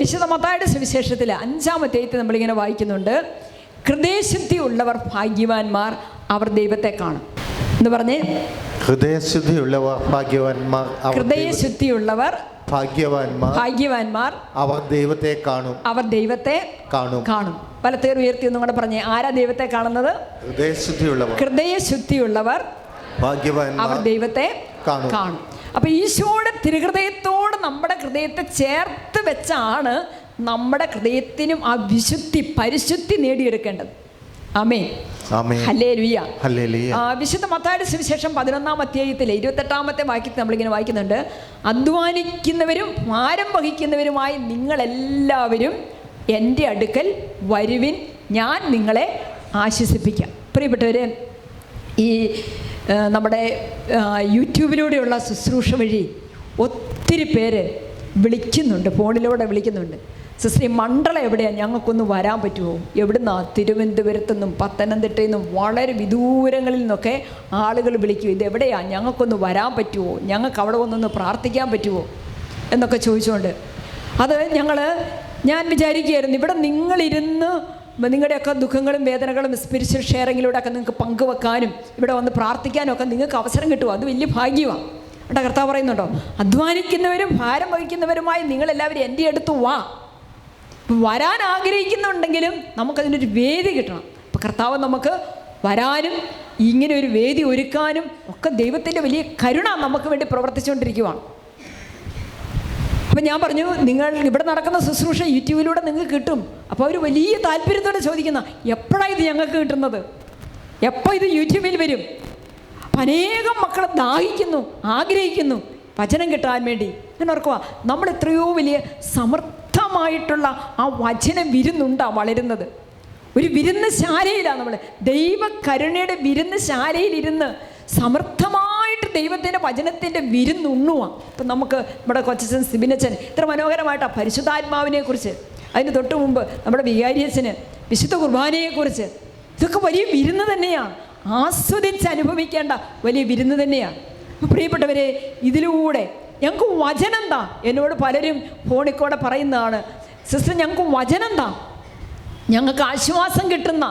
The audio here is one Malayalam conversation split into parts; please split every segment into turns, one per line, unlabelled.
വിശുദ്ധ മത്തായിയുടെ സുവിശേഷത്തിൽ 5-ാം അധ്യായത്തിൽ നമ്മളിങ്ങനെ വായിക്കുന്നുണ്ട്, ഹൃദയശുദ്ധി ഉള്ളവർ ഭാഗ്യവാന്മാർ, അവർ ദൈവത്തെ കാണും എന്ന് പറഞ്ഞ്.
ഹൃദയശുദ്ധിയുള്ളവർ ഭാഗ്യവാന്മാർ,
ഹൃദയശുദ്ധിയുള്ളവർ
ഭാഗ്യവാന്മാർ, അവർ ദൈവത്തെ കാണും,
അവർ ദൈവത്തെ കാണും. പലത്തേർ ഉയർത്തി ഒന്നും കൂടെ പറഞ്ഞേ, ആരാ ദൈവത്തെ കാണുന്നത്? ഹൃദയശുദ്ധിയുള്ളവർ ഭാഗ്യവാന്മാർ, അവർ ദൈവത്തെ കാണും. അപ്പൊ ഈശോയുടെ തിരുഹൃദയത്തോട് നമ്മുടെ ഹൃദയത്തെ ചേർത്ത് വെച്ചാണ് നമ്മുടെ ഹൃദയത്തിനും ആ വിശുദ്ധി, പരിശുദ്ധി നേടിയെടുക്കേണ്ടത്. ആമേൻ, ഹല്ലേലൂയ. വിശുദ്ധ മത്തായിയുടെ സുവിശേഷം 11-ാം അധ്യായത്തിലെ 28-ാമത്തെ വാക്യത്തിൽ നമ്മളിങ്ങനെ വായിക്കുന്നുണ്ട്, അധ്വാനിക്കുന്നവരും ഭാരം വഹിക്കുന്നവരുമായി നിങ്ങളെല്ലാവരും എൻ്റെ അടുക്കൽ വരുവിൻ, ഞാൻ നിങ്ങളെ ആശ്വസിപ്പിക്കാം. പ്രിയപ്പെട്ടവരെ, ഈ നമ്മുടെ യൂട്യൂബിലൂടെയുള്ള ശുശ്രൂഷ വഴി ഒത്തിരി പേര് വിളിക്കുന്നുണ്ട്, ഫോണിലൂടെ വിളിക്കുന്നുണ്ട്. സിസ്റ്റർ, ഈ മണ്ഡലം എവിടെയാണ്, ഞങ്ങൾക്കൊന്ന് വരാൻ പറ്റുമോ? എവിടുന്നാണ്? തിരുവനന്തപുരത്തു നിന്നും പത്തനംതിട്ടയിൽ നിന്നും വളരെ വിദൂരങ്ങളിൽ നിന്നൊക്കെ ആളുകൾ വിളിക്കും, ഇതെവിടെയാണ്, ഞങ്ങൾക്കൊന്ന് വരാൻ പറ്റുമോ, ഞങ്ങൾക്ക് അവിടെ ഒന്നൊന്ന് പ്രാർത്ഥിക്കാൻ പറ്റുമോ എന്നൊക്കെ ചോദിച്ചുകൊണ്ട്. അത് ഞാൻ വിചാരിക്കുകയായിരുന്നു, ഇവിടെ നിങ്ങളിരുന്ന് നിങ്ങളുടെയൊക്കെ ദുഃഖങ്ങളും വേദനകളും സ്പിരിച്വൽ ഷെയറിങ്ങിലൂടെയൊക്കെ നിങ്ങൾക്ക് പങ്കുവെക്കാനും ഇവിടെ വന്ന് പ്രാർത്ഥിക്കാനും ഒക്കെ നിങ്ങൾക്ക് അവസരം കിട്ടുമോ? അത് വലിയ ഭാഗ്യമാണ്. അവിടെ കർത്താവ് പറയുന്നുണ്ടോ, അധ്വാനിക്കുന്നവരും ഭാരം വഹിക്കുന്നവരുമായി നിങ്ങളെല്ലാവരും എൻ്റെ അടുത്ത് വാ. വരാൻ ആഗ്രഹിക്കുന്നുണ്ടെങ്കിലും നമുക്കതിനൊരു വേദി കിട്ടണം. അപ്പം കർത്താവ് നമുക്ക് വരാനും ഇങ്ങനെ ഒരു വേദി ഒരുക്കാനും ഒക്കെ ദൈവത്തിൻ്റെ വലിയ കരുണ നമുക്ക് വേണ്ടി പ്രവർത്തിച്ചുകൊണ്ടിരിക്കുവാണ്. അപ്പം ഞാൻ പറഞ്ഞു, നിങ്ങൾ ഇവിടെ നടക്കുന്ന ശുശ്രൂഷ യൂട്യൂബിലൂടെ നിങ്ങൾക്ക് കിട്ടും. അപ്പോൾ അവർ വലിയ താല്പര്യത്തോടെ ചോദിക്കുന്ന, എപ്പോഴാണ് ഇത് ഞങ്ങൾക്ക് കിട്ടുന്നത്, എപ്പോൾ ഇത് യൂട്യൂബിൽ വരും? അപ്പം അനേകം മക്കൾ ദാഹിക്കുന്നു, ആഗ്രഹിക്കുന്നു വചനം കിട്ടാൻ വേണ്ടി. ഞാൻ ഓർക്കുക, നമ്മൾ എത്രയോ വലിയ സമർത്ഥമായിട്ടുള്ള ആ വചന വിരുന്നുണ്ടാണ് വളരുന്നത്. ഒരു വിരുന്ന് ശാലയിലാണ് നമ്മൾ, ദൈവകരുണയുടെ വിരുന്ന് ശാലയിലിരുന്ന് സമർത്ഥമായിട്ട് ദൈവത്തിൻ്റെ വചനത്തിൻ്റെ വിരുന്നുണ്ണുക. ഇപ്പം നമുക്ക് നമ്മുടെ കൊച്ചച്ഛൻ സിബിനച്ചൻ ഇത്ര മനോഹരമായിട്ടാണ് പരിശുദ്ധാത്മാവിനെ കുറിച്ച്, അതിന് തൊട്ട് മുമ്പ് നമ്മുടെ വികാരിയച്ഛന് വിശുദ്ധ കുർബാനയെക്കുറിച്ച്, ഇതൊക്കെ വലിയ വിരുന്ന് തന്നെയാണ്, ആസ്വദിച്ച് അനുഭവിക്കേണ്ട വലിയ വിരുന്ന് തന്നെയാണ്. അപ്പോൾ പ്രിയപ്പെട്ടവരെ, ഇതിലൂടെ ഞങ്ങൾക്ക് വചനം താ. എന്നോട് പലരും ഫോണിൽ കൂടെ പറയുന്നതാണ്, സിസ്റ്റർ ഞങ്ങൾക്ക് വചനം താ, ഞങ്ങൾക്ക് ആശ്വാസം കിട്ടുന്ന,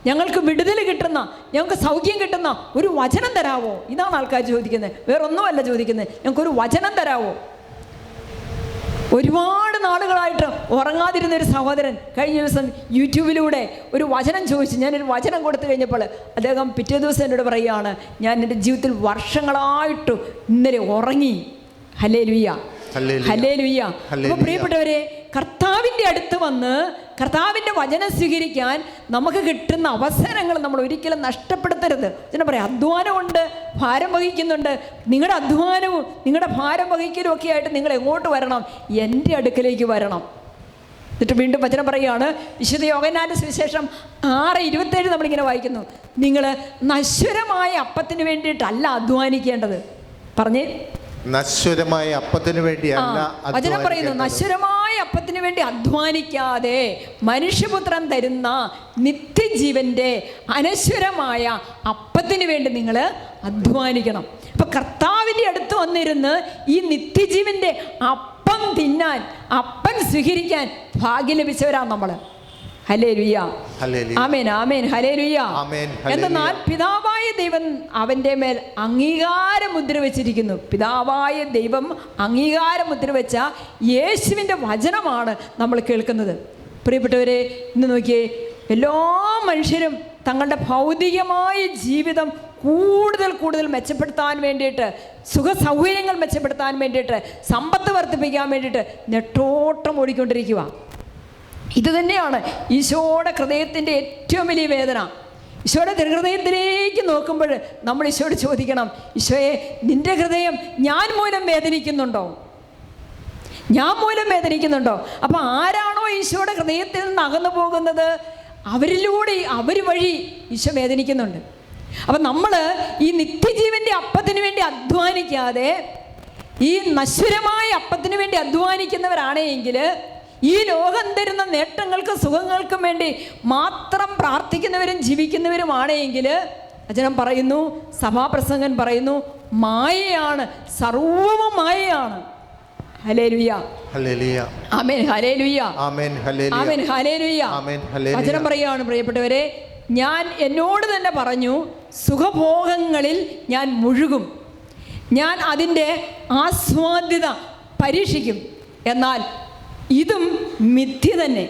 ഞങ്ങൾക്ക് വിടുതൽ കിട്ടുന്ന, ഞങ്ങൾക്ക് സൗഖ്യം കിട്ടുന്ന ഒരു വചനം തരാവോ? ഇതാണ് ആൾക്കാർ ചോദിക്കുന്നത്, വേറൊന്നുമല്ല ചോദിക്കുന്നത്, ഞങ്ങൾക്കൊരു വചനം തരാവോ? ഒരുപാട് നാളുകളായിട്ട് ഉറങ്ങാതിരുന്നൊരു സഹോദരൻ കഴിഞ്ഞ ദിവസം യൂട്യൂബിലൂടെ ഒരു വചനം ചോദിച്ചു. ഞാനൊരു വചനം കൊടുത്തു കഴിഞ്ഞപ്പോൾ അദ്ദേഹം പിറ്റേ ദിവസം എന്നോട് പറയുകയാണ്, ഞാൻ എൻ്റെ ജീവിതത്തിൽ വർഷങ്ങളായിട്ട് ഇന്നലെ ഉറങ്ങി. Hallelujah, hallelujah. അപ്പോൾ പ്രിയപ്പെട്ടവരെ, കർത്താവിൻ്റെ അടുത്ത് വന്ന് കർത്താവിൻ്റെ വചനം സ്വീകരിക്കാൻ നമുക്ക് കിട്ടുന്ന അവസരങ്ങൾ നമ്മൾ ഒരിക്കലും നഷ്ടപ്പെടുത്തരുത്. ഞാൻ പറയാം, അധ്വാനമുണ്ട്, ഭാരം വഹിക്കുന്നുണ്ട്. നിങ്ങളുടെ അധ്വാനവും നിങ്ങളുടെ ഭാരം വഹിക്കലും ഒക്കെ ആയിട്ട് നിങ്ങൾ എങ്ങോട്ട് വരണം? എൻ്റെ അടുക്കലേക്ക് വരണം. എന്നിട്ട് വീണ്ടും വചനം പറയുകയാണ്, വിശുദ്ധ യോഹന്നാന്റെ സുവിശേഷം 6:27 നമ്മളിങ്ങനെ വായിക്കുന്നു, നിങ്ങൾ നശ്വരമായ അപ്പത്തിന് വേണ്ടിയിട്ടല്ല അധ്വാനിക്കേണ്ടത്. പറഞ്ഞേ,
നശ്വരമായ അപ്പത്തിന് വേണ്ടിയല്ല
വചനം പറയുന്നു, നശ്വരമായ അപ്പത്തിന് വേണ്ടി അധ്വാനിക്കാതെ മനുഷ്യപുത്രൻ തരുന്ന നിത്യജീവന്റെ അനശ്വരമായ അപ്പത്തിന് വേണ്ടി നിങ്ങൾ അധ്വാനിക്കണം. അപ്പൊ കർത്താവിൻ്റെ അടുത്ത് വന്നിരുന്ന് ഈ നിത്യജീവന്റെ അപ്പം തിന്നാൻ, അപ്പം സ്വീകരിക്കാൻ ഭാഗ്യം ലഭിച്ചവരാണ് നമ്മൾ. ഹല്ലേലൂയ, ആമേൻ, ആമേൻ, ഹല്ലേലൂയ. എന്നാൽ പിതാവായ ദൈവം അവൻ്റെ മേൽ അംഗീകാര മുദ്ര വെച്ചിരിക്കുന്നു. പിതാവായ ദൈവം അംഗീകാര മുദ്ര വെച്ച യേശുവിൻ്റെ വചനമാണ് നമ്മൾ കേൾക്കുന്നത്. പ്രിയപ്പെട്ടവരെ, ഇന്ന് നോക്കിയേ, എല്ലാ മനുഷ്യരും തങ്ങളുടെ ഭൗതികമായ ജീവിതം കൂടുതൽ മെച്ചപ്പെടുത്താൻ വേണ്ടിയിട്ട്, സുഖ സൗകര്യങ്ങൾ മെച്ചപ്പെടുത്താൻ വേണ്ടിയിട്ട്, സമ്പത്ത് വർദ്ധിപ്പിക്കാൻ വേണ്ടിയിട്ട് നെട്ടോട്ടം ഓടിക്കൊണ്ടിരിക്കുക. ഇത് തന്നെയാണ് ഈശോയുടെ ഹൃദയത്തിൻ്റെ ഏറ്റവും വലിയ വേദന. ഈശോയുടെ ഹൃദയത്തിലേക്ക് നോക്കുമ്പോൾ നമ്മൾ ഈശോയോട് ചോദിക്കണം, ഈശോയെ, നിൻ്റെ ഹൃദയം ഞാൻ മൂലം വേദനിക്കുന്നുണ്ടോ? ഞാൻ മൂലം വേദനിക്കുന്നുണ്ടോ? അപ്പോൾ ആരാണോ ഈശോയുടെ ഹൃദയത്തിൽ നിന്ന് അകന്നു പോകുന്നത്, അവരിലൂടെ, അവർ വഴി ഈശോ വേദനിക്കുന്നുണ്ട്. അപ്പം നമ്മൾ ഈ നിത്യജീവൻ്റെ അപ്പത്തിന് വേണ്ടി അധ്വാനിക്കാതെ ഈ നശ്വരമായ അപ്പത്തിന് വേണ്ടി അധ്വാനിക്കുന്നവരാണെങ്കിൽ, ഈ ലോകം തരുന്ന നേട്ടങ്ങൾക്കും സുഖങ്ങൾക്കും വേണ്ടി മാത്രം പ്രാർത്ഥിക്കുന്നവരും ജീവിക്കുന്നവരുമാണെങ്കിൽ, വചനം പറയുന്നു, സഭാപ്രസംഗൻ പറയുന്നു, മായയാണ്, സർവ്വവും മായയാണ്. ഹല്ലേലൂയ.
ഹല്ലേലൂയ.
ആമേൻ. ഹല്ലേലൂയ.
ആമേൻ. ഹല്ലേലൂയ.
ആമേൻ. ഹല്ലേലൂയ.
ആമേൻ. ഹല്ലേലൂയ.
വചനം പറയുകയാണ് പ്രിയപ്പെട്ടവരെ, ഞാൻ എന്നോട് തന്നെ പറഞ്ഞു, സുഖഭോഗങ്ങളിൽ ഞാൻ മുഴുകും, ഞാൻ അതിൻ്റെ ആസ്വാദ്യത പരീക്ഷിക്കും. എന്നാൽ ഇതും മിഥ്യ തന്നെ.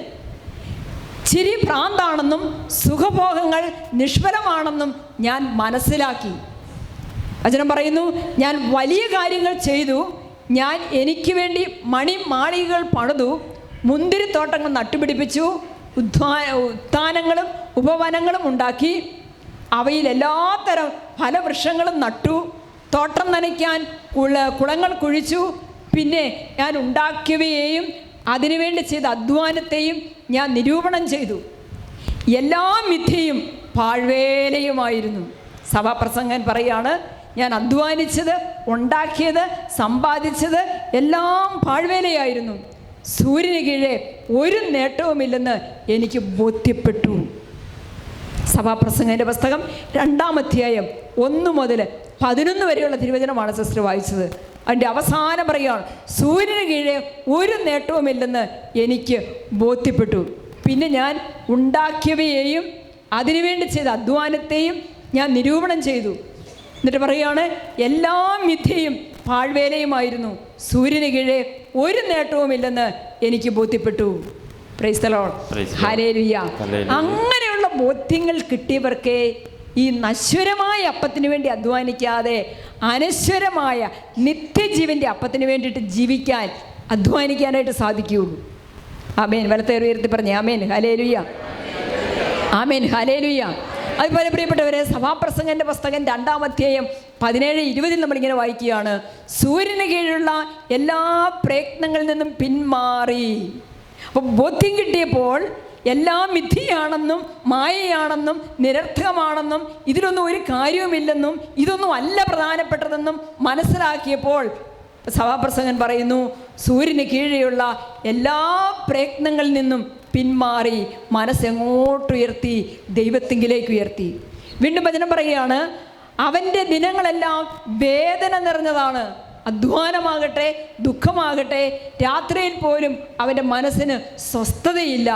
ചിരി ഭ്രാന്താണെന്നും സുഖഭോഗങ്ങൾ നിഷ്ഫലമാണെന്നും ഞാൻ മനസ്സിലാക്കി. വചനം പറയുന്നു, ഞാൻ വലിയ കാര്യങ്ങൾ ചെയ്തു, ഞാൻ എനിക്ക് വേണ്ടി മണിമാളികകൾ പണിതു, മുന്തിരിത്തോട്ടങ്ങൾ നട്ടുപിടിപ്പിച്ചു, ഉദ്യാനങ്ങളും ഉപവനങ്ങളും ഉണ്ടാക്കി, അവയിൽ എല്ലാത്തരം ഫലവൃക്ഷങ്ങളും നട്ടു, തോട്ടം നനയ്ക്കാൻ കുളങ്ങൾ കുഴിച്ചു. പിന്നെ ഞാൻ ഉണ്ടാക്കിയവയെയും അതിനുവേണ്ടി ചെയ്ത അധ്വാനത്തെയും ഞാൻ നിരൂപണം ചെയ്തു. എല്ലാ മിഥ്യയും പാഴ്വേലയുമായിരുന്നു. സഭാപ്രസംഗൻ പറയാണ്, ഞാൻ അധ്വാനിച്ചത്, ഉണ്ടാക്കിയത്, സമ്പാദിച്ചത് എല്ലാം പാഴ്വേലയായിരുന്നു. സൂര്യന് കീഴെ ഒരു നേട്ടവുമില്ലെന്ന് എനിക്ക് ബോധ്യപ്പെട്ടു. സഭാപ്രസംഗൻ്റെ പുസ്തകം 2-ാം അധ്യായം 1 മുതൽ 11 വരെയുള്ള തിരുവചനമാണ് സിസ്റ്റർ വായിച്ചത്. അതിൻ്റെ അവസാനം പറയുകയാണ്, സൂര്യന് കീഴെ ഒരു നേട്ടവുമില്ലെന്ന് എനിക്ക് ബോധ്യപ്പെട്ടു. പിന്നെ ഞാൻ ഉണ്ടാക്കിയവയെയും അതിനുവേണ്ടി ചെയ്ത അധ്വാനത്തെയും ഞാൻ നിരൂപണം ചെയ്തു. എന്നിട്ട് പറയുകയാണ്, എല്ലാ മിഥ്യയും പാഴ്വേലയുമായിരുന്നു, സൂര്യന് കീഴെ ഒരു നേട്ടവുമില്ലെന്ന് എനിക്ക് ബോധ്യപ്പെട്ടു. Praise the Lord. ഹല്ലേലൂയ. അങ്ങനെയുള്ള ബോധ്യങ്ങൾ കിട്ടിയവർക്ക് ഈ നശ്വരമായ അപ്പത്തിന് വേണ്ടി അധ്വാനിക്കാതെ അനശ്വരമായ നിത്യജീവൻ്റെ അപ്പത്തിന് വേണ്ടിയിട്ട് ജീവിക്കാൻ അധ്വാനിക്കാനായിട്ട് സാധിക്കുകയുള്ളൂ. ആമേൻ. വലത്തെ ഉയർത്തി പറഞ്ഞേ ആമേൻ. ഹല്ലേലൂയ. ആമേൻ. ഹല്ലേലൂയ. അതുപോലെ പ്രിയപ്പെട്ടവരെ, സഭാപ്രസംഗൻ്റെ പുസ്തകം 2-ാം അധ്യായം 17-20 നമ്മളിങ്ങനെ വായിക്കുകയാണ്, സൂര്യന് കീഴിലുള്ള എല്ലാ പ്രയത്നങ്ങളിൽ നിന്നും പിന്മാറി. അപ്പോൾ ബോധ്യം കിട്ടിയപ്പോൾ എല്ലാം മിഥ്യയാണെന്നും മായയാണെന്നും നിരർത്ഥകമാണെന്നും ഇതിലൊന്നും ഒരു കാര്യവുമില്ലെന്നും ഇതൊന്നും അല്ല പ്രധാനപ്പെട്ടതെന്നും മനസ്സിലാക്കിയപ്പോൾ സഭാപ്രസംഗൻ പറയുന്നു, സൂര്യന് കീഴെയുള്ള എല്ലാ പ്രയത്നങ്ങളിൽ നിന്നും പിന്മാറി മനസ്സെങ്ങോട്ടുയർത്തി ദൈവത്തിങ്കിലേക്ക് ഉയർത്തി. വീണ്ടും വചനം പറയുകയാണ്, അവൻ്റെ ദിനങ്ങളെല്ലാം വേദന നിറഞ്ഞതാണ്. അധ്വാനമാകട്ടെ ദുഃഖമാകട്ടെ രാത്രിയിൽ പോലും അവൻ്റെ മനസ്സിന് സ്വസ്ഥതയില്ല.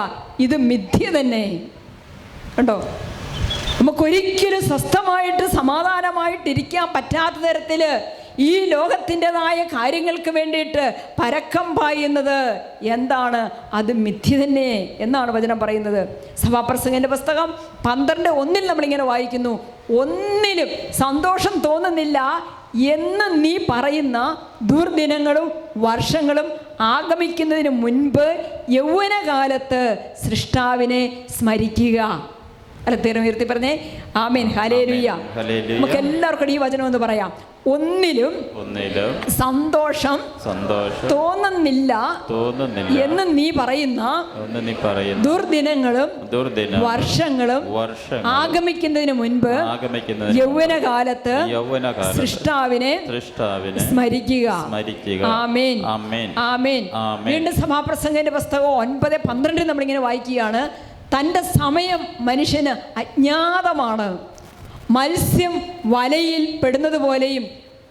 ഇത് മിഥ്യ തന്നെ. കണ്ടോ, നമുക്കൊരിക്കലും സ്വസ്ഥമായിട്ട് സമാധാനമായിട്ടിരിക്കാൻ പറ്റാത്ത തരത്തിൽ ഈ ലോകത്തിൻ്റെതായ കാര്യങ്ങൾക്ക് വേണ്ടിയിട്ട് പരക്കം പായുന്നത് എന്താണ്? അത് മിഥ്യ തന്നെ എന്നാണ് വചനം പറയുന്നത്. സഭാപ്രസംഗൻ്റെ പുസ്തകം 12:1 നമ്മളിങ്ങനെ വായിക്കുന്നു, ഒന്നിലും സന്തോഷം തോന്നുന്നില്ല എന്ന് നീ പറയുന്ന ദുർദിനങ്ങളും വർഷങ്ങളും ആഗമിക്കുന്നതിന് മുൻപ് യൗവനകാലത്ത് സൃഷ്ടാവിനെ സ്മരിക്കുക. അല്ല, തീർന്നുയർത്തി പറഞ്ഞേ ആമേൻ. ഹല്ലേലൂയ. നമുക്ക് എല്ലാവർക്കും ഈ വചനം ഒന്ന് പറയാം. ഒന്നിലും സന്തോഷം തോന്നുന്നില്ല എന്ന് നീ പറയുന്ന ദുർദിനങ്ങളും വർഷങ്ങളും ആഗമിക്കുന്നതിന് മുൻപ് യൗവനകാലത്ത് സൃഷ്ടാവിനെ സ്മരിക്കുക. ആമേൻ. ആമേൻ. വീണ്ടും സഭാപ്രസംഗന്റെ പുസ്തകം 9:12 നമ്മളിങ്ങനെ വായിക്കുകയാണ്, തൻ്റെ സമയം മനുഷ്യന് അജ്ഞാതമാണ്. മത്സ്യം വലയിൽ പെടുന്നത് പോലെയും